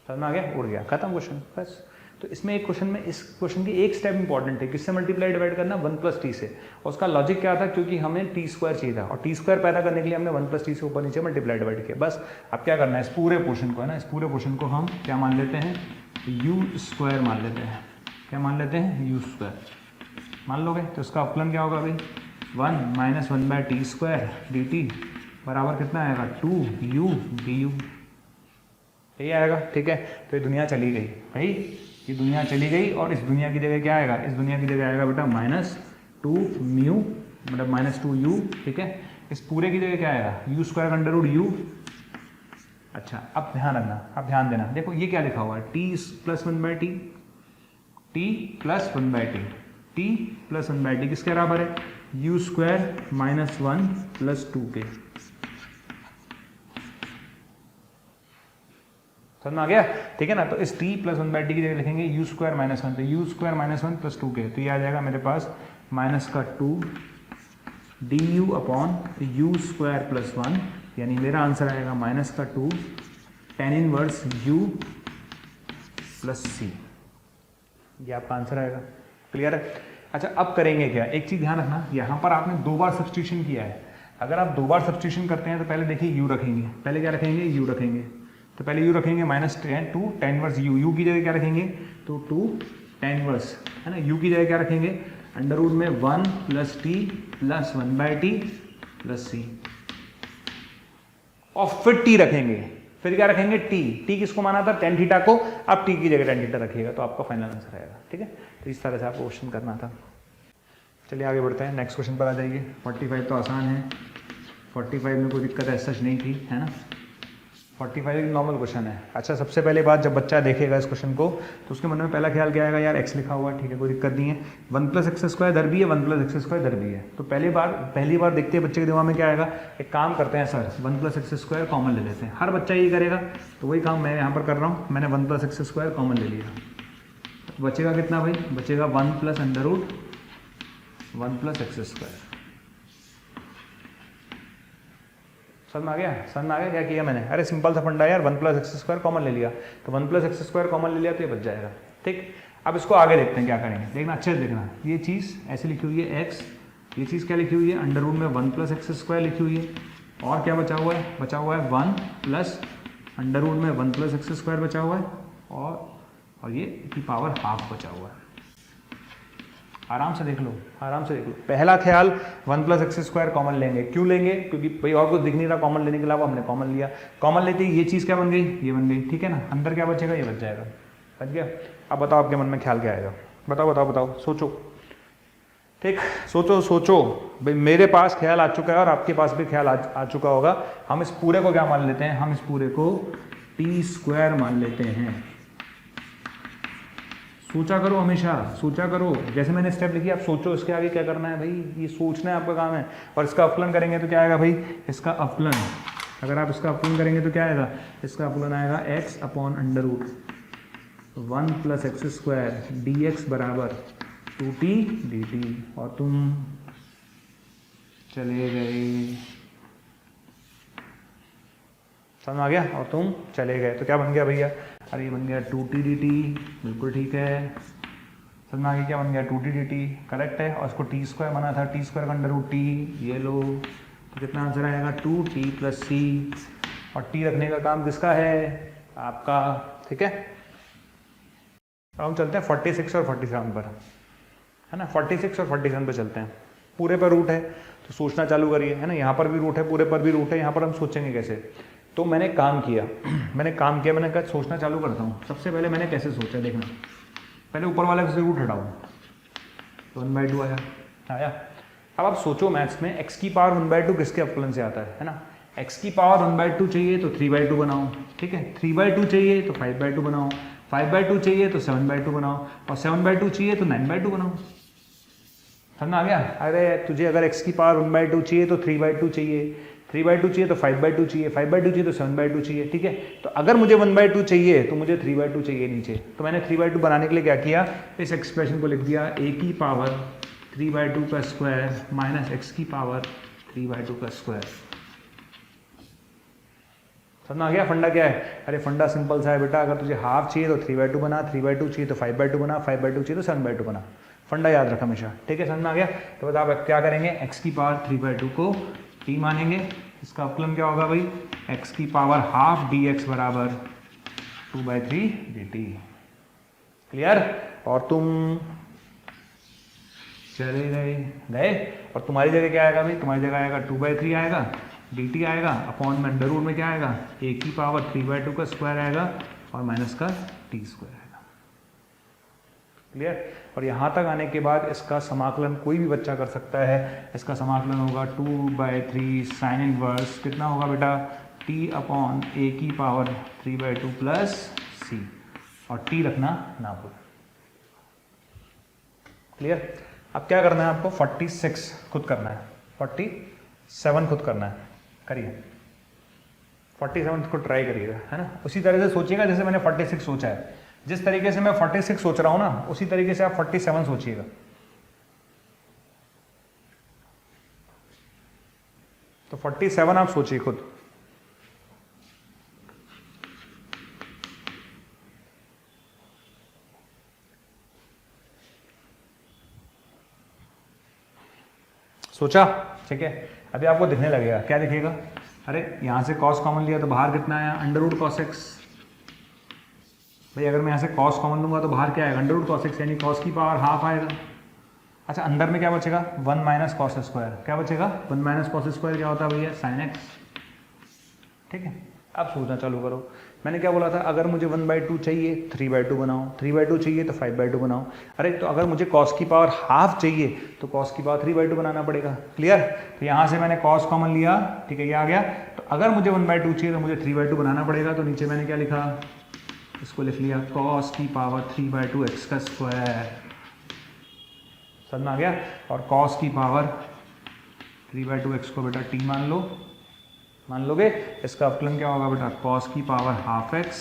समझ में आ गया, उड़ गया, खत्म क्वेश्चन बस। तो इसमें एक क्वेश्चन में, इस क्वेश्चन की एक स्टेप इंपॉर्टेंट है, किससे मल्टीप्लाई डिवाइड करना, 1 प्लस टी से। और उसका लॉजिक क्या था, क्योंकि हमें टी स्क्वायर चाहिए था, और टी स्क्वायर पैदा करने के लिए हमने 1 प्लस टी से ऊपर नीचे मल्टीप्लाई डिवाइड किया। बस अब क्या करना है, इस पूरे पोर्शन को, है ना, इस पूरे पोर्शन को हम क्या मान लेते हैं, यू स्क्वायर मान लेते हैं। क्या मान लेते हैं, यू स्क्वायर मान लोगे। तो इसका अवकलन क्या होगा भाई, 1 minus 1 by T square D T बराबर कितना आएगा, 2u du, यही आएगा। ठीक है, तो ये दुनिया चली गई भाई, ये दुनिया चली गई, और इस दुनिया की जगह क्या आएगा, इस दुनिया की जगह आएगा बेटा -2 म्यू, मतलब -2u। ठीक है, इस पूरे की जगह क्या आएगा, u square under root u. अच्छा, अब ध्यान रखना, अब ध्यान देना, देखो ये क्या लिखा हुआ है, T plus 1 by T, T plus 1 by T, T plus 1 by T किसके बराबर है, यू स्क्वायर माइनस 1 प्लस 2 के। समझ में आ गया, ठीक है ना। तो इस t प्लस 1 बाई टी की जगह लिखेंगे यू स्क्वायर माइनस 1, तो यू स्क्वायर माइनस 1 प्लस 2 के, तो ये आ जाएगा मेरे पास माइनस का 2 D you upon you square plus 1, यानी मेरा आंसर आएगा माइनस का 2 tan inverse u plus c, ये आपका आंसर आएगा। क्लियर है। अच्छा, अब करेंगे क्या, एक चीज़ ध्यान रखना, यहाँ पर आपने 2 बार सब्स्टिट्यूशन किया है। अगर आप 2 बार सब्स्टिट्यूशन करते हैं तो पहले देखिए u रखेंगे, पहले क्या रखेंगे, u रखेंगे, तो पहले u रखेंगे -2 tan इनवर्स u की जगह क्या रखेंगे, तो 2 tan इनवर्स, है ना, u की जगह क्या रखेंगे, अंडर रूट में 1 plus t plus 1 by t plus c, और फिर t रखेंगे, फिर क्या रखेंगे टी किसको माना था टेन थीटा को, आप टी की जगह टेन थीटा रखिएगा तो आपका फाइनल आंसर आएगा। ठीक है, तो इस तरह से आपको क्वेश्चन करना था। चलिए आगे बढ़ते हैं, नेक्स्ट क्वेश्चन पर आ जाइए। 45 तो आसान है, 45 में कोई दिक्कत ऐसा नहीं थी, है ना। 45 एक नॉर्मल क्वेश्चन है। अच्छा, सबसे पहले बात, जब बच्चा देखेगा इस क्वेश्चन को तो उसके मन में पहला ख्याल क्या आएगा, यार एक्स लिखा हुआ है, ठीक है कोई दिक्कत नहीं है, 1 + x² इधर भी है, 1 + x² इधर भी है। तो पहली बार देखते हैं बच्चे के दिमाग में क्या आएगा, एक काम करते हैं सर 1 + x² कॉमन ले लेते हैं। हर बच्चा यही करेगा, तो वही काम मैं यहाँ पर कर रहा हूँ। मैंने 1 + x² कॉमन ले लिया, तो बचेगा कितना भाई, बचेगा 1 + √1 + x²। समझ में आ गया क्या किया मैंने, अरे सिंपल सा फंडा यार, 1 + x² कॉमन ले लिया, तो 1 + x² कॉमन ले लिया तो ये बच जाएगा। ठीक, अब इसको आगे देखते हैं क्या करेंगे, देखना अच्छे से देखना। ये चीज़ ऐसे लिखी हुई है x, ये चीज़ क्या लिखी हुई है, अंडर रूट में 1 + x² लिखी हुई है, और क्या बचा हुआ है, 1 प्लस अंडर रूट में 1 + x² बचा हुआ है, और ये की पावर हाफ बचा हुआ है। आराम से देख लो, आराम से देख लो। पहला ख्याल 1 + x² कॉमन लेंगे, क्यों लेंगे, क्योंकि भाई और कुछ दिख नहीं रहा कॉमन लेने के अलावा, हमने कॉमन लिया। कॉमन लेते ही ये चीज़ क्या बन गई, ये बन गई, ठीक है ना। अंदर क्या बचेगा, ये बच जाएगा, बच गया। अब बताओ आपके मन में ख्याल क्या आएगा, बताओ, सोचो। ठीक, सोचो भाई, मेरे पास ख्याल आ चुका है और आपके पास भी ख्याल आ चुका होगा। हम इस पूरे को क्या मान लेते हैं, हम इस पूरे को t² मान लेते हैं। सोचा करो, हमेशा सोचा करो, जैसे मैंने स्टेप लिखी आप सोचो इसके आगे क्या करना है भाई, ये सोचना है आपका काम है। और इसका अपलन करेंगे तो क्या आएगा भाई, इसका अपलन, अगर आप इसका अपलन करेंगे तो क्या आएगा, इसका अपलन आएगा x/√1 + x² dx बराबर 2t dt, और तुम चले गए। समझ आ गया, और तुम चले गए, तो क्या बन गया भैया, अरे ये बन गया 2t dt, बिल्कुल ठीक है। समझ में आ गया क्या बन गया, 2t dt करेक्ट है। और इसको t² बना था, t² का अंडर रूट t, ये लो, तो कितना आंसर आएगा 2t + c, और t रखने का काम किसका है, आपका। ठीक है, अब हम चलते हैं 46 और 47 पर, है ना। 46 और 47 पर चलते हैं। पूरे पर रूट है तो सोचना चालू करिए, है ना। यहाँ पर भी रूट है, पूरे पर भी रूट है, यहाँ पर हम सोचेंगे कैसे। तो मैंने काम किया, मैंने कहा सोचना चालू करता हूँ। सबसे पहले मैंने कैसे सोचा, देखना, पहले ऊपर वाले से रूट हटाओ, तो 1/2 आया। अब आप सोचो, मैथ्स में x की पावर 1/2 किसके अपलन से आता है ना। x की पावर 1/2 चाहिए तो 3/2 बनाओ, ठीक है। 3/2 चाहिए तो 5/2 बनाओ, 5/2 चाहिए तो 7/2 बनाओ, और 7/2 चाहिए तो 9/2 बनाओ। समझ आ गया। अरे तुझे अगर x की पावर 1/2 चाहिए तो 3/2 चाहिए, 3/2 चाहिए तो 5/2 चाहिए, 5/2 चाहिए तो 7/2 चाहिए, ठीक है। तो अगर मुझे 1/2 चाहिए तो मुझे 3/2 चाहिए नीचे। तो मैंने 3/2 बनाने के लिए क्या किया, इस एक्सप्रेशन को लिख दिया a की पावर 3/2 का स्क्वायर माइनस x की पावर 3/2 का स्क्वायर। समझ आ गया फंडा क्या है। अरे फंडा सिंपल सा है बेटा, अगर तुझे हाफ चाहिए तो 3/2 बना, 3/2 चाहिए तो 5/2 बना, 5/2 चाहिए तो 7/2 बना। फंडा याद रख हमेशा, ठीक है। समझ में आ गया। तो बताओ आप क्या करेंगे, x की पावर 3/2 को t मानेंगे, इसका अपलन क्या होगा भाई, x की पावर हाफ dx बराबर 2/3 dt। क्लियर। और तुम चले गए, और तुम्हारी जगह क्या आएगा भाई, तुम्हारी जगह आएगा 2/3 आएगा, dt आएगा, अपॉन में अंडर रूट में क्या आएगा, a की पावर 3/2 का स्क्वायर आएगा, और माइनस का t² आएगा। क्लियर। और यहाँ तक आने के बाद इसका समाकलन कोई भी बच्चा कर सकता है। इसका समाकलन होगा 2/3 साइन इनवर्स, कितना होगा बेटा, t अपॉन a की पावर 3/2 प्लस c, और t रखना ना भूल। क्लियर। अब क्या करना है आपको, 46 खुद करना है, 47 खुद करना है, करिए 47 को ट्राई करिएगा, है ना। उसी तरह से सोचिएगा जैसे मैंने 46 सोचा है। जिस तरीके से मैं 46 सोच रहा हूं ना, उसी तरीके से आप 47 सोचिएगा। तो 47 आप सोचिए खुद। सोचा, ठीक है। अभी आपको दिखने लगेगा, क्या दिखेगा, अरे यहां से cos कॉमन लिया तो बाहर कितना आया, अंडर रूट cos x। भाई अगर मैं यहाँ से cos कॉमन लूंगा तो बाहर क्या आएगा, अंडर रूट cos x, यानी cos की पावर हाफ आएगा। अच्छा, अंदर में क्या बचेगा, 1 माइनस कॉस स्क्वायर। क्या बचेगा, 1 माइनस कॉस स्क्वायर क्या होता है भैया, साइन x। ठीक है। अब सोचना चालू करो। मैंने क्या बोला था, अगर मुझे 1/2 चाहिए 3/2 बनाओ, 3/2 चाहिए तो 5/2 बनाओ। अरे तो अगर मुझे कॉस की पावर हाफ चाहिए तो कॉस की पावर 3/2 बनाना पड़ेगा। क्लियर? तो यहाँ से मैंने कॉस कॉमन लिया, ठीक है, ये आ गया। तो अगर मुझे 1/2 चाहिए तो मुझे 3/2 बनाना पड़ेगा। तो नीचे मैंने क्या लिखा, इसको लिख लिया कॉस की पावर 3/2 एक्स का स्क्वायर। समझ में आ गया? और कॉस की पावर 3/2 एक्स को बेटा टी मान लोगे। इसका अवकलन क्या होगा बेटा, कॉस की power half x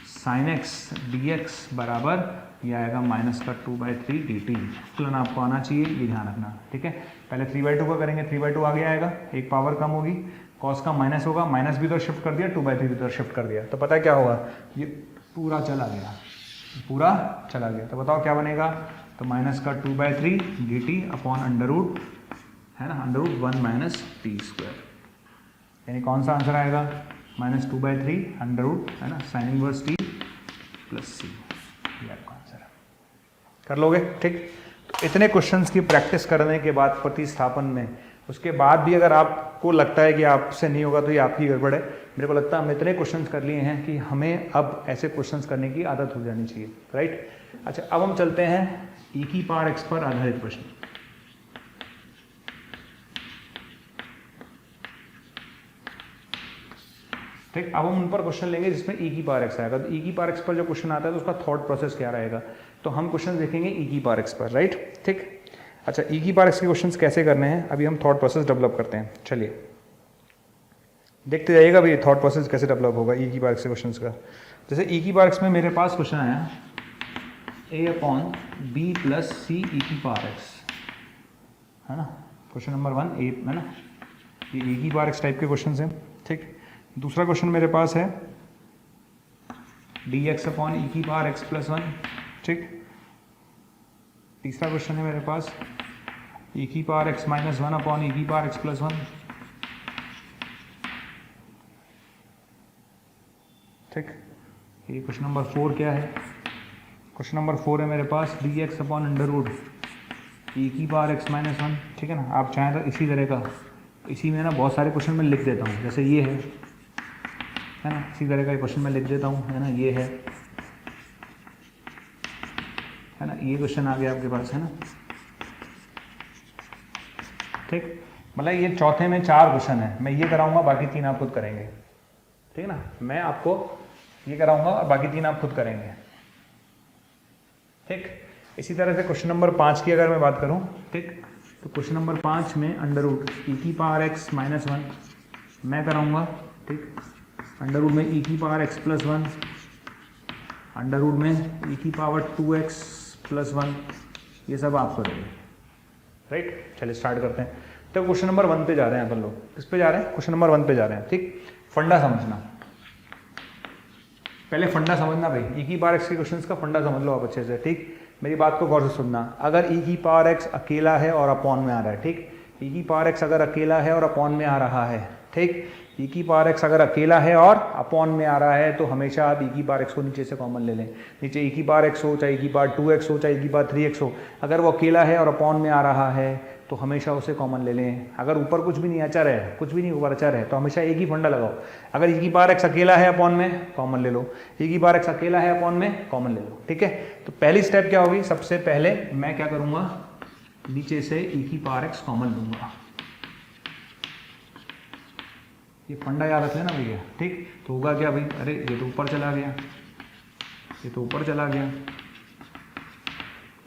sine x d x बराबर ये आएगा -2/3 dt। अवकलन आपको आना चाहिए, ये ध्यान रखना, ठीक है। पहले 3/2 का करेंगे, 3/2 आगे आएगा, एक पावर कम होगी, कॉस का माइनस होगा, माइनस भी इधर शिफ्ट कर दिया, 2/3 इधर शिफ्ट कर दिया, तो पता है क्या होगा, ये पूरा चला गया, पूरा चला गया। तो बताओ क्या बनेगा, तो -2/3 dt अपॉन अंडर रूट, है ना, अंडर रूट 1 - t², यानी कौन सा आंसर आएगा, -2/3 अंडर रूट, है ना, sine inverse t plus c, ये आपका आंसर है। कर लोगे? ठीक। तो इतने क्वेश्चंस की प्रैक्टिस करने के बाद प्रतिस्थापन में, उसके बाद भी अगर आपको लगता है कि आपसे नहीं होगा तो ये आपकी गड़बड़ है। मेरे को लगता है हमने इतने क्वेश्चंस कर लिए हैं कि हमें अब ऐसे क्वेश्चंस करने की आदत हो जानी चाहिए, राइट। अच्छा, अब हम चलते हैं e की पावर x पर आधारित प्रश्न। ठीक, अब हम उन पर क्वेश्चन लेंगे जिसमें e की पावर x आएगा। तो e की पावर x पर जो क्वेश्चन आता है तो उसका थॉट प्रोसेस क्या रहेगा, तो हम क्वेश्चन देखेंगे e की पावर x पर, राइट। ठीक। अच्छा, e की पावर x के क्वेश्चंस कैसे करने हैं, अभी हम थॉट प्रोसेस डेवलप करते हैं। चलिए देखते जाइएगा भाई थॉट प्रोसेस कैसे डेवलप होगा e की पावर x के क्वेश्चंस का। जैसे e की पावर x में मेरे पास क्वेश्चन आया a/b + c e की पावर x, है ना, क्वेश्चन नंबर 1 a, है ना, ये e की पावर x टाइप के क्वेश्चन हैं। ठीक। दूसरा क्वेश्चन मेरे पास है dx/e की पावर x + 1। ठीक। तीसरा क्वेश्चन है मेरे पास e की पावर x - 1 e की पावर x + 1। ठीक। ये क्वेश्चन नंबर 4 क्या है, क्वेश्चन नंबर 4 है मेरे पास dx/√e की पावर x - 1। ठीक है ना, आप चाहें तो इसी तरह का, इसी में ना बहुत सारे क्वेश्चन मैं लिख देता हूँ, जैसे ये है ना, इसी तरह का क्वेश्चन मैं लिख देता हूँ, है ना, ये है ना, ये क्वेश्चन आ गया आपके पास, है ना। ठीक, मतलब ये चौथे में 4 क्वेश्चन है, मैं ये कराऊंगा, बाकी 3 आप खुद करेंगे, ठीक है ना, मैं आपको ये कराऊंगा और बाकी 3 आप खुद करेंगे। ठीक। इसी तरह से क्वेश्चन नंबर 5 की अगर मैं बात करूं, ठीक, तो क्वेश्चन नंबर 5 में √e की पावर x - 1 मैं कराऊंगा। ठीक। अंडर रूट में e की पावर x + 1, अंडर रूट में e की पावर 2x + 1, ये सब आप करोगे, राइट। चलिए स्टार्ट करते हैं। तो क्वेश्चन नंबर 1 पे जा रहे हैं अपन लोग, किस पे जा रहे हैं, क्वेश्चन नंबर 1 पे जा रहे हैं। ठीक। फंडा समझना, पहले फंडा समझना भाई, e की पावर x के क्वेश्चंस का फंडा समझ लो आप अच्छे से। ठीक, मेरी बात को गौर से सुनना। अगर e की पावर x अकेला है और अपॉन में आ रहा है, ठीक, e की पावर x अगर अकेला है और अपॉन में आ रहा है, ठीक, e की पावर x अगर अकेला है और अपॉन में आ रहा है तो हमेशा आप e की पावर x को नीचे से कॉमन ले लें। नीचे e की पावर x हो, चाहे e की पावर 2x हो, चाहे e की पावर 3x हो, अगर वो अकेला है और अपॉन में आ रहा है तो हमेशा उसे कॉमन ले लें। अगर ऊपर कुछ भी नहीं अचर है, कुछ भी नहीं ऊपर अचर है, तो हमेशा एक ही फंडा लगाओ। अगर e की पावर x अकेला है अपॉन में, कॉमन ले लो, e की पावर x अकेला है अपॉन में, कॉमन ले लो। ठीक है, तो पहली स्टेप क्या होगी, सबसे पहले मैं क्या करूंगा, नीचे से e की पावर x कॉमन लूंगा। ये फंडा याद रख लेना भैया। ठीक, तो होगा क्या भाई, अरे ये तो ऊपर चला गया, ये तो ऊपर चला गया,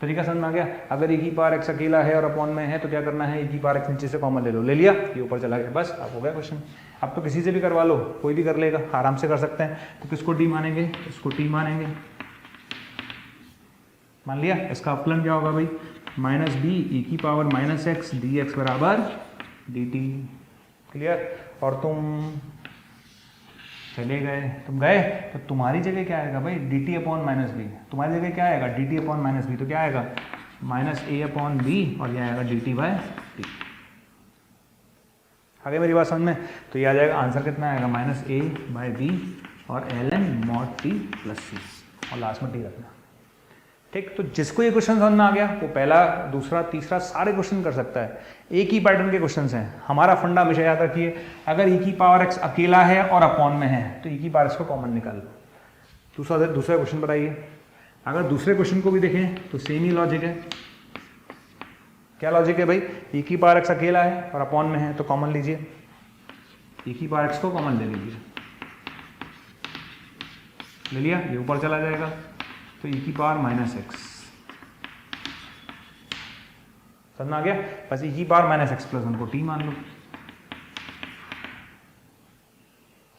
तरीका समझ में आ गया। अगर e की पावर x अकेला है और अपॉन में है तो क्या करना है, e की पावर x नीचे से कॉमन ले लो, ले लिया, ये ऊपर चला गया, बस अब हो गया क्वेश्चन। अब तो किसी से भी करवा लो, कोई भी कर लेगा, आराम से कर सकते हैं। तो किसको d मानेंगे, इसको t मानेंगे, मान लिया। इसका अवकलन क्या होगा भाई, -b e की पावर -x dx बराबर dt। क्लियर। और तुम चले गए, तुम गए तो तुम्हारी जगह क्या आएगा भाई, dt/-b, तुम्हारी जगह क्या आएगा, dt/-b, तो क्या आएगा -a/b और यह आएगा dt/t। आगे मेरी बात समझ में, तो ये आ जाएगा आंसर कितना आएगा, -a/b और ln mod t + c, और लास्ट में t रखना। ठीक, तो जिसको ये क्वेश्चन समझ में आ गया वो पहला, दूसरा, तीसरा सारे क्वेश्चन कर सकता है। एक ही पैटर्न के क्वेश्चंस हैं। हमारा फंडा हमेशा याद रखिए, अगर e की पावर x अकेला है और अपॉन में है तो e की पावर x को कॉमन निकाल लो। दूसरा क्वेश्चन बताइए। अगर दूसरे क्वेश्चन को भी देखें तो सेम ही लॉजिक है। क्या लॉजिक है भाई? e की पावर x अकेला है और अपॉन में है तो कॉमन लीजिए, e की पावर x को कॉमन ले लीजिए। ले लिया, ये ऊपर चला जाएगा तो e की पावर माइनस एक्स। समझ में आ गया? बस e की power minus x plus one को t मान लो।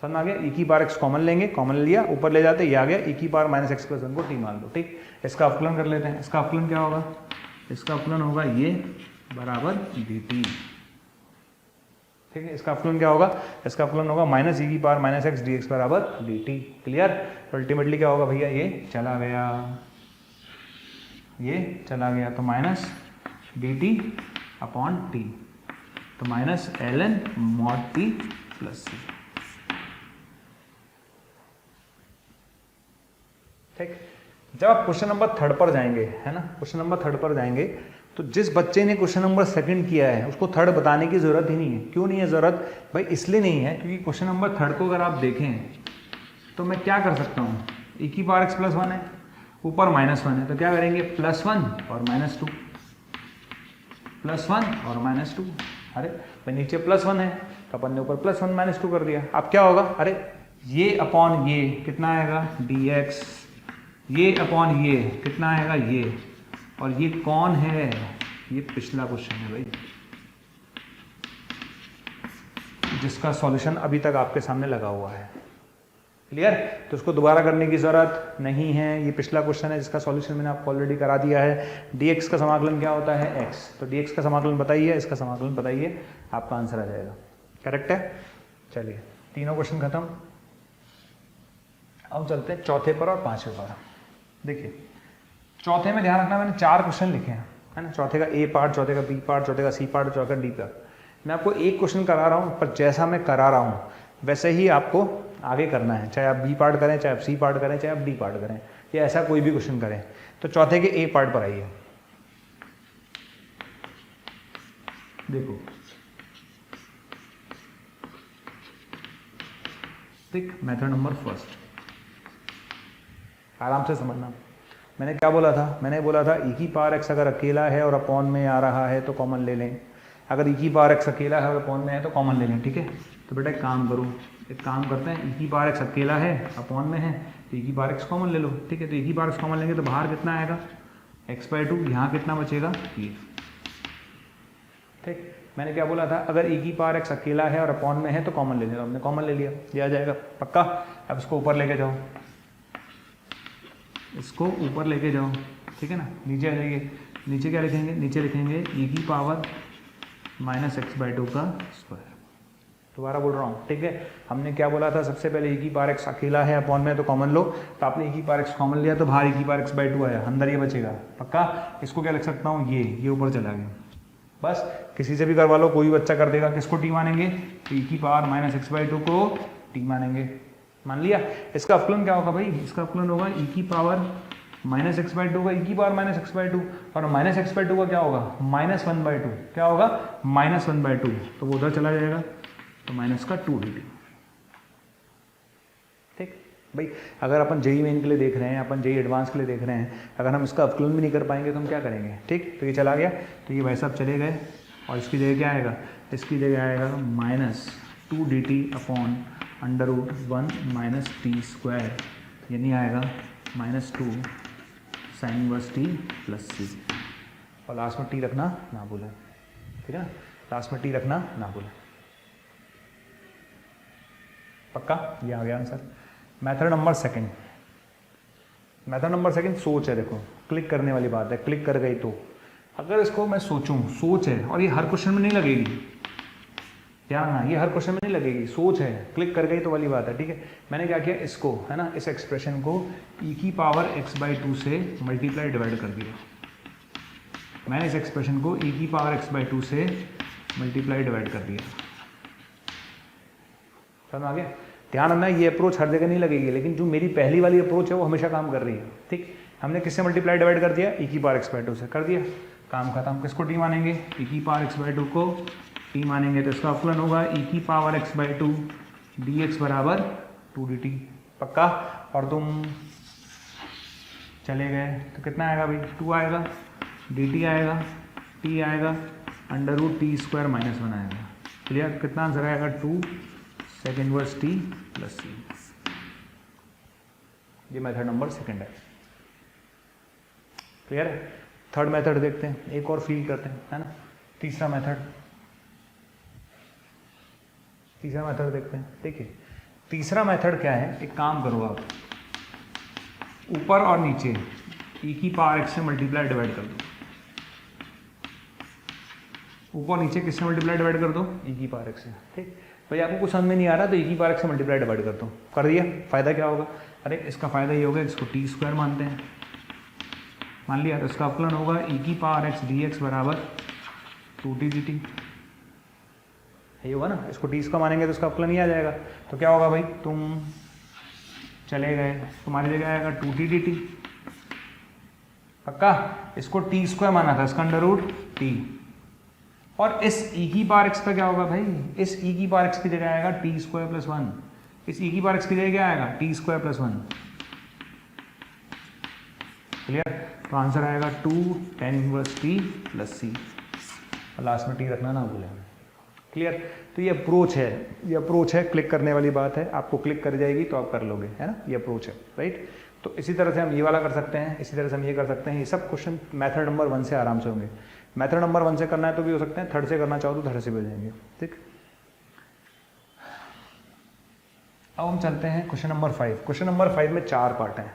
समझ में आ गया? e की पावर x कॉमन लेंगे, कॉमन लिया, ऊपर ले जाते, ये आ गया, e की power minus x plus one को t मान लो। ठीक, इसका अवकलन कर लेते हैं। इसका अवकलन क्या होगा? इसका अवकलन होगा ये बराबर dt। ठीक है, इसका अवकलन क्या होगा? इसका अवकलन होगा माइनस e की पावर माइनस एक्स dx बराबर dt। क्लियर? तो अल्टीमेटली क्या होगा भैया? ये चला गया, ये चला गया, तो माइनस dt अपॉन t, तो minus ln mod t plus c। ठीक, जब आप क्वेश्चन नंबर 3 पर जाएंगे, है ना, क्वेश्चन नंबर 3 पर जाएंगे तो जिस बच्चे ने क्वेश्चन नंबर 2 किया है उसको 3 बताने की जरूरत ही नहीं है। क्यों नहीं है जरूरत भाई? इसलिए नहीं है क्योंकि क्वेश्चन नंबर 3 को अगर आप देखें तो मैं क्या कर सकता हूँ, e की पावर x प्लस वन है, ऊपर माइनस वन है, तो क्या करेंगे? प्लस वन और माइनस टू, प्लस वन और माइनस टू। अरे भाई नीचे प्लस वन है तो अपन ने ऊपर प्लस वन माइनस टू कर दिया। अब क्या होगा? अरे ये अपॉन ये कितना आएगा? dx, ये अपॉन ये कितना आएगा? ये, और ये कौन है? ये पिछला क्वेश्चन है भाई, जिसका सॉल्यूशन अभी तक आपके सामने लगा हुआ है। क्लियर? तो उसको दोबारा करने की जरूरत नहीं है। ये पिछला क्वेश्चन है जिसका सॉल्यूशन मैंने आपको ऑलरेडी करा दिया है। dx का समाकलन क्या होता है? x, तो dx का समाकलन बताइए, इसका समाकलन बताइए, आपका आंसर आ जाएगा। करेक्ट है? चलिए, तीनों क्वेश्चन खत्म। अब चलते हैं चौथे पर और पांचवें पर। देखिए, चौथे में ध्यान रखना, मैंने 4 क्वेश्चन लिखे हैं, है ना। चौथे का ए पार्ट, चौथे का बी पार्ट, चौथे का सी पार्ट, चौथे का डी पार्ट। मैं आपको एक क्वेश्चन करा रहा हूँ, पर जैसा मैं करा रहा हूँ वैसे ही आपको आगे करना है। चाहे आप बी पार्ट करें, चाहे आप सी पार्ट करें, चाहे आप डी पार्ट करें, या ऐसा कोई भी क्वेश्चन करें। तो चौथे के ए पार्ट पर आइए। देखो, ठीक, मेथड नंबर फर्स्ट, आराम से समझना। मैंने क्या बोला था? मैंने बोला था e की पावर x अगर अकेला है और अपॉन में आ रहा है तो कॉमन ले लें। अगर e की पावर x अकेला है और अपॉन में है तो कॉमन ले लें। ठीक है, तो बेटा एक काम करो, एक काम करते हैं, e की पावर x अकेला है, अपॉन में है, तो e की पावर x कॉमन ले लो। ठीक है, तो e की पावर x कॉमन लेंगे तो बाहर कितना आएगा? x/2, यहाँ कितना बचेगा? ये। ठीक, मैंने क्या बोला था? अगर e की पावर x अकेला है और अपॉन में है तो कॉमन ले लेना। हमने कॉमन ले लिया, ये आ जाएगा पक्का। अब इसको ऊपर लेके जाओ, इसको ऊपर लेके जाओ, ठीक है ना। नीचे आ जाइए, नीचे क्या लिखेंगे? नीचे लिखेंगे e की पावर माइनस x/2 का स्क्वायर। दोबारा बोल रहा हूँ, ठीक है। हमने क्या बोला था? सबसे पहले e की पावर x अकेला है, अपॉन में तो कॉमन लो। तो आपने e की पावर x कॉमन लिया तो बाहर e की पावर x/2 आया, अंदर ये बचेगा पक्का। इसको क्या लिख सकता हूँ? ये ऊपर चला गया। बस किसी से भी करवा लो, कोई बच्चा कर देगा। किसको t मानेंगे? तो e की पावर माइनस x/2 को t मानेंगे। मान लिया। इसका अवकलन क्या होगा भाई? इसका अवकलन होगा e की पावर माइनस x/2 का e की पावर माइनस x/2, और माइनस x/2 का क्या होगा? माइनस 1/2। क्या होगा? माइनस 1/2, तो वो उधर चला जाएगा, तो माइनस का 2 dt। ठीक भाई, अगर अपन जेईई मेन के लिए देख रहे हैं, अपन जेईई एडवांस के लिए देख रहे हैं, अगर हम इसका अवकलन भी नहीं कर पाएंगे तो हम क्या करेंगे? ठीक, तो ये चला गया, तो ये भाई साहब चले गए, और इसकी जगह क्या आएगा? इसकी जगह आएगा minus 2 dt upon √1 minus t square, यानी आएगा -2 sign inverse T plus c. और लास्ट में टी रखना ना भूलें, ठीक है ना। लास्ट में टी रखना ना भूलें, पक्का। ये आ गया answer. Method number second, method number second सोच है। देखो, क्लिक करने वाली बात है, क्लिक कर गई तो अगर इसको मैं सोचूं, सोच है, और ये हर क्वेश्चन में नहीं लगेगी, ध्यान रखना, ये हर क्वेश्चन में नहीं लगेगी, सोच है, क्लिक कर गई तो वाली बात है, ठीक है। मैंने क्या किया? इसको, है ना, इस एक्सप्रेशन को e की पावर x/2 से मल्टीप्लाई डिवाइड कर दिया। मैंने इस एक्सप्रेशन को e की पावर x/2 से मल्टीप्लाई डिवाइड कर दिया। समझ आ गया? ध्यान रखना, ये अप्रोच हर जगह नहीं लगेगी, लेकिन जो मेरी पहली वाली अप्रोच है वो हमेशा काम कर रही है। ठीक, हमने किससे मल्टीप्लाई डिवाइड कर दिया, e की पावर x बाई 2 से कर दिया, काम खत्म। किसको t मानेंगे, e की पावर x बाई 2 को t मानेंगे तो इसका अवकलन होगा e की पावर x बाई 2 dx बराबर 2 dt। पक्का। और तुम चले गए तो कितना आएगा भाई, 2 आएगा, dt आएगा, t आएगा, under root t square minus 1 आएगा। क्लियर। कितना आंसर आएगा, 2 sec inverse t plus c। ये मेथड नंबर सेकंड है। क्लियर है। थर्ड मेथड देखते हैं, एक और फील करते हैं, है ना। तीसरा मेथड देखते हैं। देखिए तीसरा मेथड क्या है, एक काम करो आप, ऊपर और नीचे e की पावर x से मल्टीप्लाई डिवाइड कर दो। ऊपर नीचे किससे मल्टीप्लाई डिवाइड कर दो, e की पावर x से। ठीक भाई, आपको कुछ समझ में नहीं आ रहा तो e की पावर x से मल्टीप्लाई डिवाइड कर दो। कर दिया। फायदा क्या होगा, अरे इसका फायदा ये होगा, इसको टी स्क्वायर मानते हैं, मान लिया, तो इसका अवकलन होगा e की पावर x dx बराबर 2t dt। यही होगा ना, इसको टी स्क्वायर मानेंगे तो इसका अवकलन ही आ जाएगा। तो क्या होगा भाई, तुम चले गए, तुम्हारी जगह आएगा 2t dt। पक्का। इसको टी स्क्वायर माना था, इसका अंडर रूट टी। और इस e की पावर x का क्या होगा भाई, इस e की पावर x की जगह आएगा टी स्क्वायर प्लस 1। इस e की पावर x की जगह क्या आएगा, टी स्क्वायर प्लस 1। क्लियर। तो आंसर आएगा 2 tan inverse t plus c, और लास्ट में t रखना ना भूलें। क्लियर। तो ये अप्रोच है, क्लिक करने वाली बात है, आपको क्लिक कर जाएगी तो आप कर लोगे, है ना। ये अप्रोच है, राइट। तो इसी तरह से हम ये वाला कर सकते हैं, इसी तरह से हम ये कर सकते हैं। ये सब क्वेश्चन मेथड नंबर 1 से आराम से होंगे। मेथड नंबर 1 से करना है तो भी हो सकते हैं, थर्ड से करना चाहो तो थर्ड से भी हो जाएंगे। ठीक। अब हम चलते हैं क्वेश्चन नंबर 5। क्वेश्चन नंबर 5 में 4 पार्ट हैं।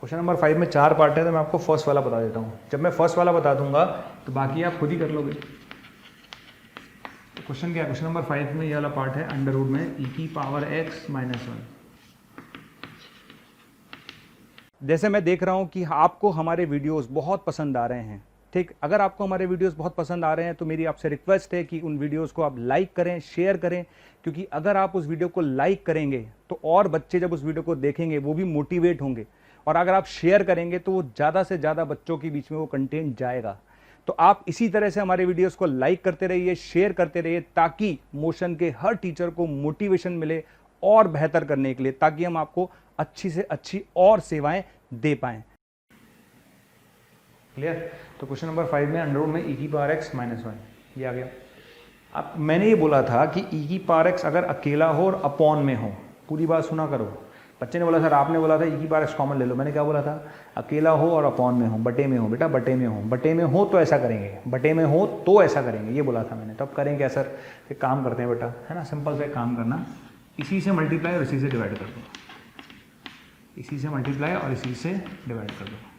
क्वेश्चन नंबर 5 में 4 पार्ट है, तो मैं आपको फर्स्ट वाला बता देता हूँ। जब मैं फर्स्ट वाला बता दूंगा तो बाकी आप खुद ही कर लोगे। तो क्वेश्चन क्या है, क्वेश्चन नंबर 5 में ये वाला पार्ट है, अंडर रूट में e की पावर x माइनस 1। जैसे मैं देख रहा हूं कि आपको हमारे वीडियोस बहुत पसंद आ रहे हैं। ठीक, अगर आपको हमारे वीडियोस बहुत पसंद आ रहे हैं तो मेरी आपसे रिक्वेस्ट है कि उन वीडियोस को आप लाइक करें, शेयर करें, क्योंकि अगर आप उस वीडियो को लाइक करेंगे तो और बच्चे जब उस वीडियो को देखेंगे वो भी मोटिवेट होंगे, और अगर आप शेयर करेंगे तो वो ज़्यादा से ज़्यादा बच्चों के बीच में वो कंटेंट जाएगा। तो आप इसी तरह से हमारे वीडियोस को लाइक करते रहिए, शेयर करते रहिए, ताकि मोशन के हर टीचर को मोटिवेशन मिले और बेहतर करने के लिए, ताकि हम आपको अच्छी से अच्छी और सेवाएं दे पाएं। क्लियर। तो क्वेश्चन नंबर 5 में अंडर रूट में e की पावर x माइनस 1 ये आ गया। अब मैंने ये बोला था कि e की पावर x अगर अकेला हो और अपॉन में हो, पूरी बात सुना करो। बच्चे ने बोला सर आपने बोला था e की पावर x कॉमन ले लो, मैंने क्या बोला था, अकेला हो और अपॉन में हो, बटे में हो। बेटा बटे में हो, बटे में हो तो ऐसा करेंगे, बटे में हो तो ऐसा करेंगे, ये बोला था मैंने। तो अब करें क्या सर, एक काम करते हैं बेटा, है ना, सिंपल से एक काम करना, इसी से मल्टीप्लाई और इसी से डिवाइड कर दो, इसी से मल्टीप्लाई और इसी से डिवाइड कर दो।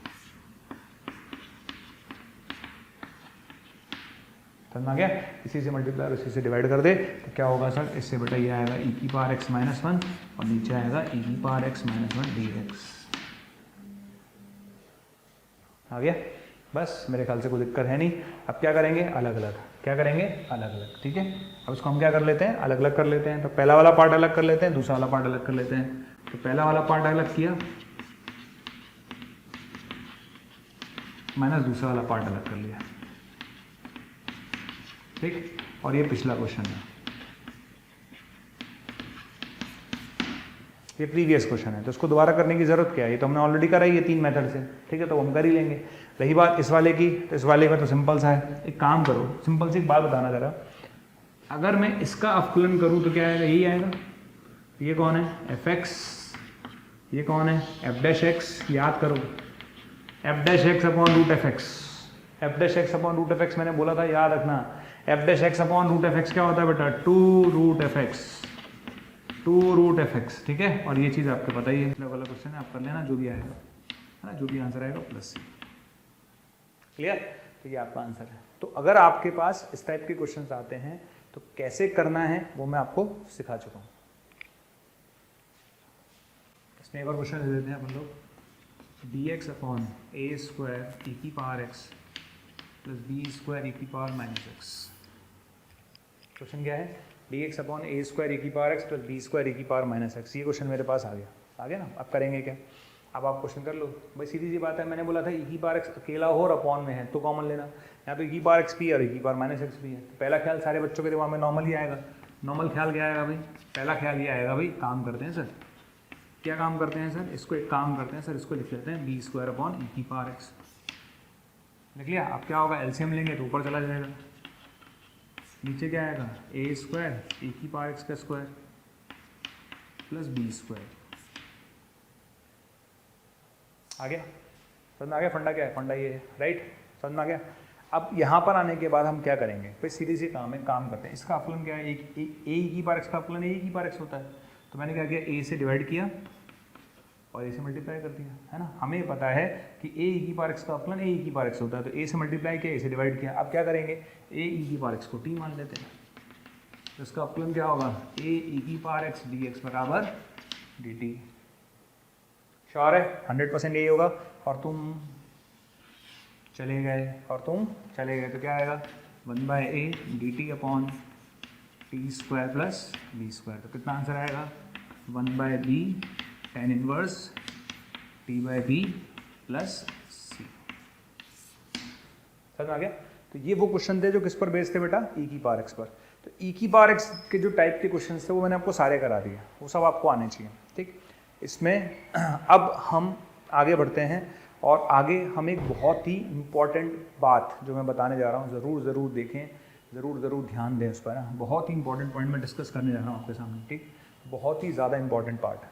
समझ आ गया। इसी से मल्टीप्लाई और इसी से डिवाइड कर दे तो क्या होगा सर, इससे बेटा ये आएगा e की पावर x माइनस 1 और नीचे आएगा e की पावर x माइनस 1 dx। आ गया। बस मेरे ख्याल से कोई दिक्कत है नहीं। अब क्या करेंगे, अलग अलग, क्या करेंगे, अलग अलग। ठीक है। अब इसको हम क्या कर लेते हैं, अलग अलग कर लेते हैं। तो पहला वाला पार्ट अलग कर लेते हैं, दूसरा वाला पार्ट अलग कर लेते हैं। तो पहला वाला पार्ट अलग किया, माइनस दूसरा वाला पार्ट अलग कर लिया। ठीक। और ये पिछला क्वेश्चन है, ये प्रीवियस क्वेश्चन है, तो इसको दोबारा करने की जरूरत क्या है, ये तो हमने ऑलरेडी करा ही है 3 मेथड से। ठीक है, तो हम कर ही लेंगे। रही बात इस वाले की, तो इस वाले का तो सिंपल सा है। एक काम करो, सिंपल सी एक बात बताना जरा, अगर मैं इसका अवकलन करूँ तो क्या आएगा, यही आएगा। ये कौन है, fx, ये कौन है, f डैश x। याद करो, f dash x upon root f x, f dash x upon root f x मैंने बोला था, याद रखना। f dash x upon root f x क्या होता है बेटा, 2 root f x, 2 root f x. ठीक है। और ये चीज़ आपको पता ही है, पिछला वाला क्वेश्चन है, आप कर लेना, जो भी आएगा, है ना, जो भी आंसर आएगा प्लस। क्लियर। तो ये आपका आंसर है। तो अगर आपके पास इस टाइप के क्वेश्चंस आते हैं तो कैसे करना है वो मैं आपको सिखा चुका हूँ। इसमें एक और क्वेश्चन दे देते हैं अपन लोग, dx upon a square e की power x plus b square e की पावर माइनस एक्स। क्वेश्चन क्या है, dx upon a square e की power x plus b square e की पावर माइनस एक्स। ये क्वेश्चन मेरे पास आ गया ना। अब करेंगे क्या, अब आप क्वेश्चन कर लो भाई, सीधी सी बात है, मैंने बोला था e की पावर x अकेला हो और अपॉन में है तो कॉमन लेना। यहाँ तो e की पावर x भी है और e की पावर माइनस एक्स भी है। तो पहला ख्याल सारे बच्चों के दिमाग में नॉर्मल ही आएगा। नॉर्मल ख्याल क्या आएगा भाई? पहला ख्याल ये आएगा भाई, काम करते हैं सर, क्या काम करते हैं सर, इसको एक काम करते हैं सर, इसको लिख लेते हैं b² अपॉन e की पावर x। लिख लिया। अब क्या होगा, एलसीएम लेंगे तो ऊपर चला जाएगा, नीचे क्या आएगा a² e की पावर x का स्क्वायर प्लस b²। आ गया? समझ में आ गया फंडा क्या है? फंडा ये है, राइट? समझ में आ गया? अब यहाँ पर आने के बाद हम क्या करेंगे, फिर सीधी सी काम है, काम करते हैं। इसका अपलन क्या है, ए की पावर एक्स का अपलन ए की पावर एक्स होता है। तो मैंने क्या किया, ए से डिवाइड किया और ए से मल्टीप्लाई कर दिया, है ना। हमें पता है कि ए की पावर एक्स का अपलन ए की पावर एक्स होता है, तो ए से मल्टीप्लाई किया, ए से डिवाइड किया। अब क्या करेंगे, ए की पावर एक्स को टी मान लेते हैं, तो इसका अपलन क्या होगा, ए की पावर एक्स डी एक्स बराबर डी टी। श्योर है? 100% यही होगा। और तुम चले गए तो क्या आएगा, 1/a dt upon t² plus b²। तो कितना आंसर आएगा, 1/b tan inverse t/b plus c। समझ में आ गया? तो ये वो क्वेश्चन थे जो किस पर बेस्ड थे बेटा, e की पावर x पर। तो e की पावर x के जो टाइप के क्वेश्चन थे वो मैंने आपको सारे करा दिए, वो सब आपको आने चाहिए, ठीक। इसमें अब हम आगे बढ़ते हैं और आगे हम एक बहुत ही इम्पॉर्टेंट बात जो मैं बताने जा रहा हूँ, ज़रूर देखें, ज़रूर ध्यान दें उस पर ना। बहुत ही इंपॉर्टेंट पॉइंट मैं डिस्कस करने जा रहा हूँ आपके सामने, ठीक। बहुत ही ज़्यादा इंपॉर्टेंट पार्ट है,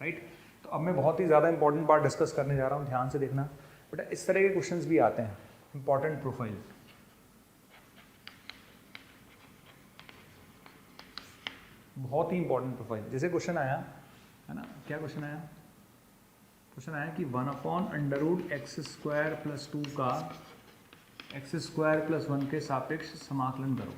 राइट। तो अब मैं बहुत ही ज़्यादा इंपॉर्टेंट पार्ट डिस्कस करने जा रहा हूँ, ध्यान से देखना बेटा। इस तरह के क्वेश्चंस भी आते हैं, इंपॉर्टेंट प्रोफाइल, बहुत ही इंपॉर्टेंट प्रोफाइल। जैसे क्वेश्चन आया है ना, क्या क्वेश्चन आया, क्वेश्चन आया कि 1/√x² प्लस 2 का x² प्लस 1 के सापेक्ष समाकलन करो।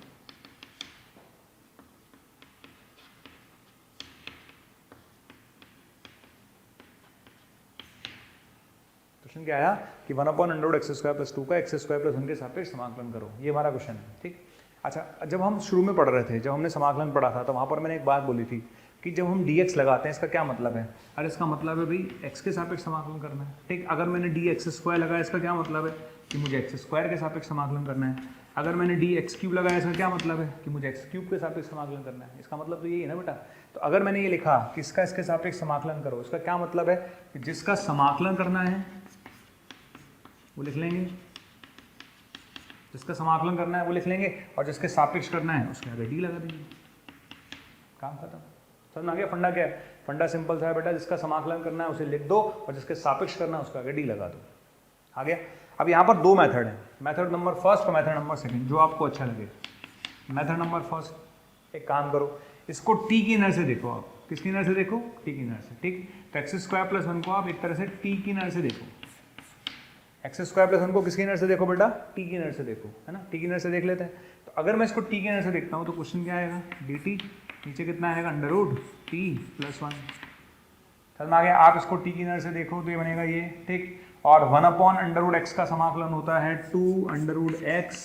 क्वेश्चन क्या आया कि 1/√x² प्लस 2 का x² प्लस 1 के सापेक्ष समाकलन करो, ये हमारा क्वेश्चन है, ठीक। अच्छा, जब हम शुरू में पढ़ रहे थे, जब हमने समाकलन पढ़ा था, तो वहाँ पर मैंने एक बात बोली थी कि जब हम dx लगाते हैं इसका क्या मतलब है। अरे इसका मतलब है भाई x के सापेक्ष समाकलन करना है, ठीक। अगर मैंने dx² लगाया इसका क्या मतलब है कि मुझे x² के सापेक्ष समाकलन करना है। अगर मैंने dx³ लगाया इसका क्या मतलब है कि मुझे x³ के सापेक्ष समाकलन करना है। इसका मतलब तो यही है ना बेटा। तो अगर मैंने ये लिखा कि इसका इसके सापेक्ष समाकलन करो, इसका क्या मतलब है कि जिसका समाकलन करना है वो लिख लेंगे, जिसका समाकलन करना है वो लिख लेंगे, और जिसके सापेक्ष करना है उसके आगे डी लगा देंगे, काम खत्म। समझ में आ गया फंडा क्या है? फंडा सिंपल सा है बेटा, जिसका समाकलन करना है उसे लिख दो और जिसके सापेक्ष करना है उसका आगे डी लगा दो। आ गया? अब यहाँ पर दो मेथड है, मेथड नंबर फर्स्ट और मेथड नंबर सेकंड, जो आपको अच्छा लगे। मेथड नंबर फर्स्ट, एक काम करो, इसको टी की नर से देखो आप। किसकी नर से देखो? टी की नर से, ठीक। तो x² प्लस 1 को आप एक तरह से टी की नर से देखो। x² प्लस 1 को किसकी नर से देखो बेटा? टी की नर से देखो, है ना। टी की नर से देख लेते हैं। तो अगर मैं इसको टी की नर से देखता हूँ तो क्वेश्चन क्या आएगा, dt, नीचे कितना आएगा, √t प्लस 1। समझ में आ गया? आप इसको टी की नर से देखो तो ये बनेगा ये, ठीक। और 1/√x का समाकलन होता है 2√x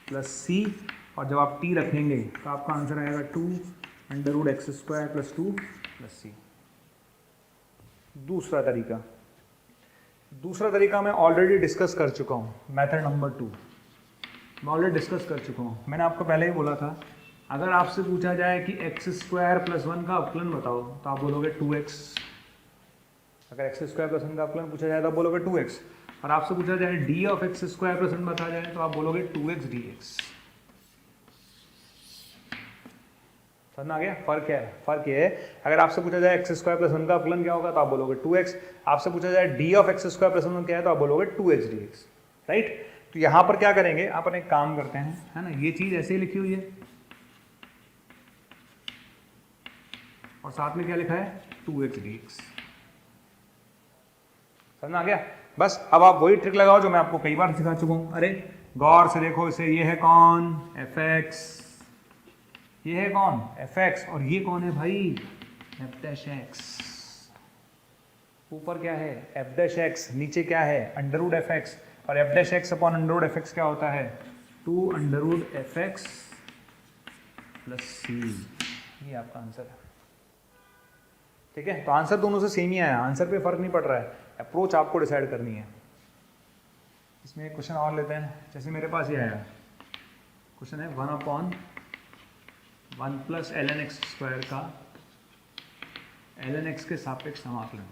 प्लस c, और जब आप t रखेंगे तो आपका आंसर आएगा 2√x² प्लस 2 प्लस c। दूसरा तरीका मैं ऑलरेडी डिस्कस कर चुका हूँ, मेथड नंबर 2 मैं ऑलरेडी डिस्कस कर चुका हूँ। मैंने आपको पहले ही बोला था, अगर आपसे पूछा जाए कि x² प्लस 1 का अपकलन बताओ तो आप बोलोगे 2x। अगर x² प्लस 1 का अपकलन पूछा जाए तो आप बोलोगे 2x, और आपसे पूछा जाए d ऑफ x² प्लस 1 बता जाए तो आप बोलोगे 2x dx। समझ में आ गया? फर्क क्या है? फर्क ये है, अगर आपसे पूछा जाए x² प्लस 1 का अपकलन क्या होगा तो आप बोलोगे 2x। आपसे पूछा जाए d ऑफ x² प्लस 1 क्या है तो आप बोलोगे 2x dx, राइट। तो यहाँ पर क्या करेंगे, अपन एक काम करते हैं, है ना, ये चीज ऐसे ही लिखी हुई है और साथ में क्या लिखा है, 2x dx। समझ में आ गया? बस अब आप वही ट्रिक लगाओ जो मैं आपको कई बार सिखा चुका हूं। अरे गौर से देखो इसे, ये है कौन, fx, ये है कौन, fx, और ये कौन है भाई, f'(x). ऊपर क्या है, f'(x), नीचे क्या है, √fx, और f'(x अपॉन √fx क्या होता है, 2√fx प्लस c। ये आपका आंसर है। ठीक है, तो आंसर दोनों से सेम ही आया, आंसर पे फर्क नहीं पड़ रहा है, अप्रोच आपको डिसाइड करनी है। इसमें एक क्वेश्चन और लेते हैं, जैसे मेरे पास ये आया क्वेश्चन है 1/1 + ln x स्क्वायर का ln x के सापेक्ष समाकलन।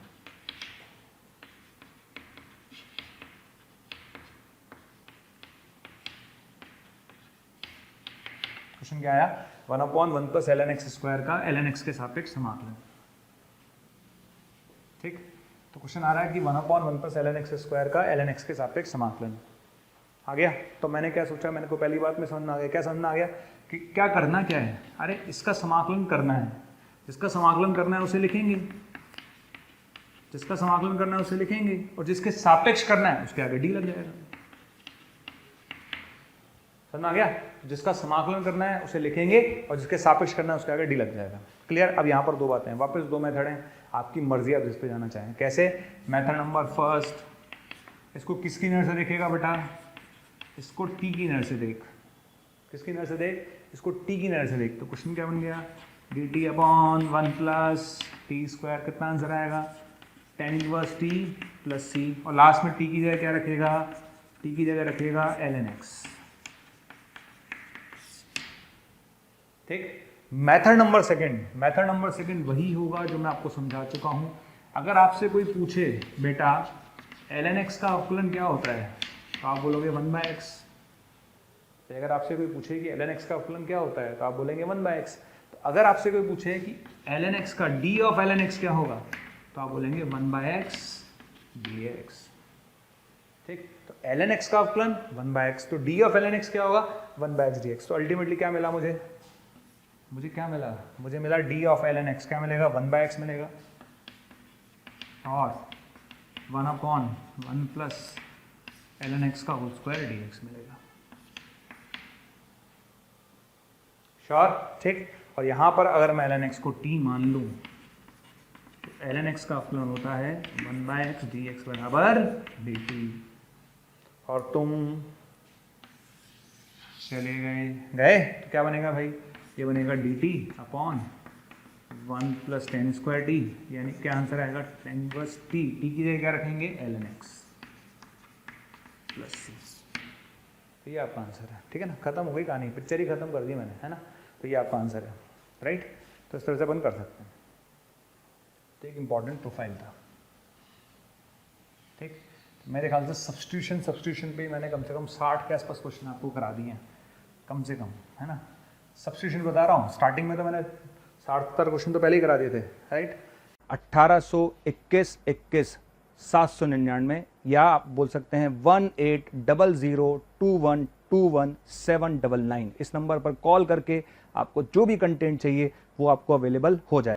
क्वेश्चन क्या आया, 1/1 + ln x स्क्वायर का ln x के सापेक्ष समाकलन। ठीक, तो क्वेश्चन आ रहा है कि 1/1 + ln x स्क्वायर का ln x के सापेक्ष समाकलन आ गया। तो मैंने क्या सोचा, मैंने को पहली बात में समझ में आ गया, क्या समझ में आ गया कि क्या करना क्या है, अरे इसका समाकलन करना है, जिसका समाकलन करना है उसे लिखेंगे, जिसका समाकलन करना है उसे लिखेंगे, और जिसके सापेक्ष करना है उसके आगे डी लग जाएगा। समझ आ गया, जिसका समाकलन करना है उसे लिखेंगे और जिसके सापेक्ष करना है उसके आगे डी लग जाएगा। क्लियर। अब यहाँ पर दो बातें हैं, वापस दो मेथड हैं, आपकी मर्जी आप जिस पे जाना चाहें। कैसे, मेथड नंबर फर्स्ट, इसको किसकी नज़र से देखेगा बेटा, इसको टी की नज़र से देख, किसकी नज़र से देख, इसको टी की नज़र से देख। तो क्वेश्चन क्या बन गया, dt/1 + t², कितना आंसर आएगा, tan 1 t + c, और लास्ट में टी की जगह क्या रखेगा, टी की जगह रखेगा ln x। ठीक, मेथड नंबर सेकंड वही होगा जो मैं आपको समझा चुका हूं। अगर आपसे कोई पूछे बेटा ln x का अवकलन क्या होता है, तो आप बोलोगे 1/x। अगर आपसे कोई पूछे कि ln x का अवकलन क्या होता है, तो आप बोलेंगे 1/x। तो अगर आपसे कोई पूछे कि ln x का d/ln x क्या होगा, तो आप बोलेंगे 1/x dx। ठीक, तो ln x का अवकलन 1/x, तो d/ln x क्या होगा, 1/x dx। तो अल्टीमेटली क्या मिला मुझे क्या मिला, मुझे मिला d/ln x क्या मिलेगा, 1/x मिलेगा, और 1/1 + ln x का होल स्क्वायर dx मिलेगा। श्योर। ठीक, और यहाँ पर अगर मैं ln x को t मान लूँ, तो ln x का अवकलन होता है 1/x dx = dt। और तुम चले गए तो क्या बनेगा भाई, ये बनेगा dt/1 + tan² t, यानी क्या आंसर आएगा, tan 1 t, t की जगह क्या रखेंगे, ln x + c। तो ये आपका आंसर है। ठीक है ना, खत्म हो गई कहानी, पिक्चर ही खत्म कर दी मैंने, है ना। तो ये आपका आंसर है, राइट। तो इस तरह से अपन कर सकते हैं। तो एक इंपॉर्टेंट प्रोफाइल था। ठीक, मेरे ख्याल से सब्स्टिट्यूशन पे मैंने कम से कम 60 के आसपास क्वेश्चन आपको करा दिए हैं, कम से कम, है ना। सब्स्टिट्यूशन बता रहा हूँ, स्टार्टिंग में तो मैंने 60-70 क्वेश्चन तो पहले ही करा दिए थे, राइट। 1821 799, या आप बोल सकते हैं 18002121 799। इस नंबर पर कॉल करके आपको जो भी कंटेंट चाहिए वो आपको अवेलेबल हो जाए।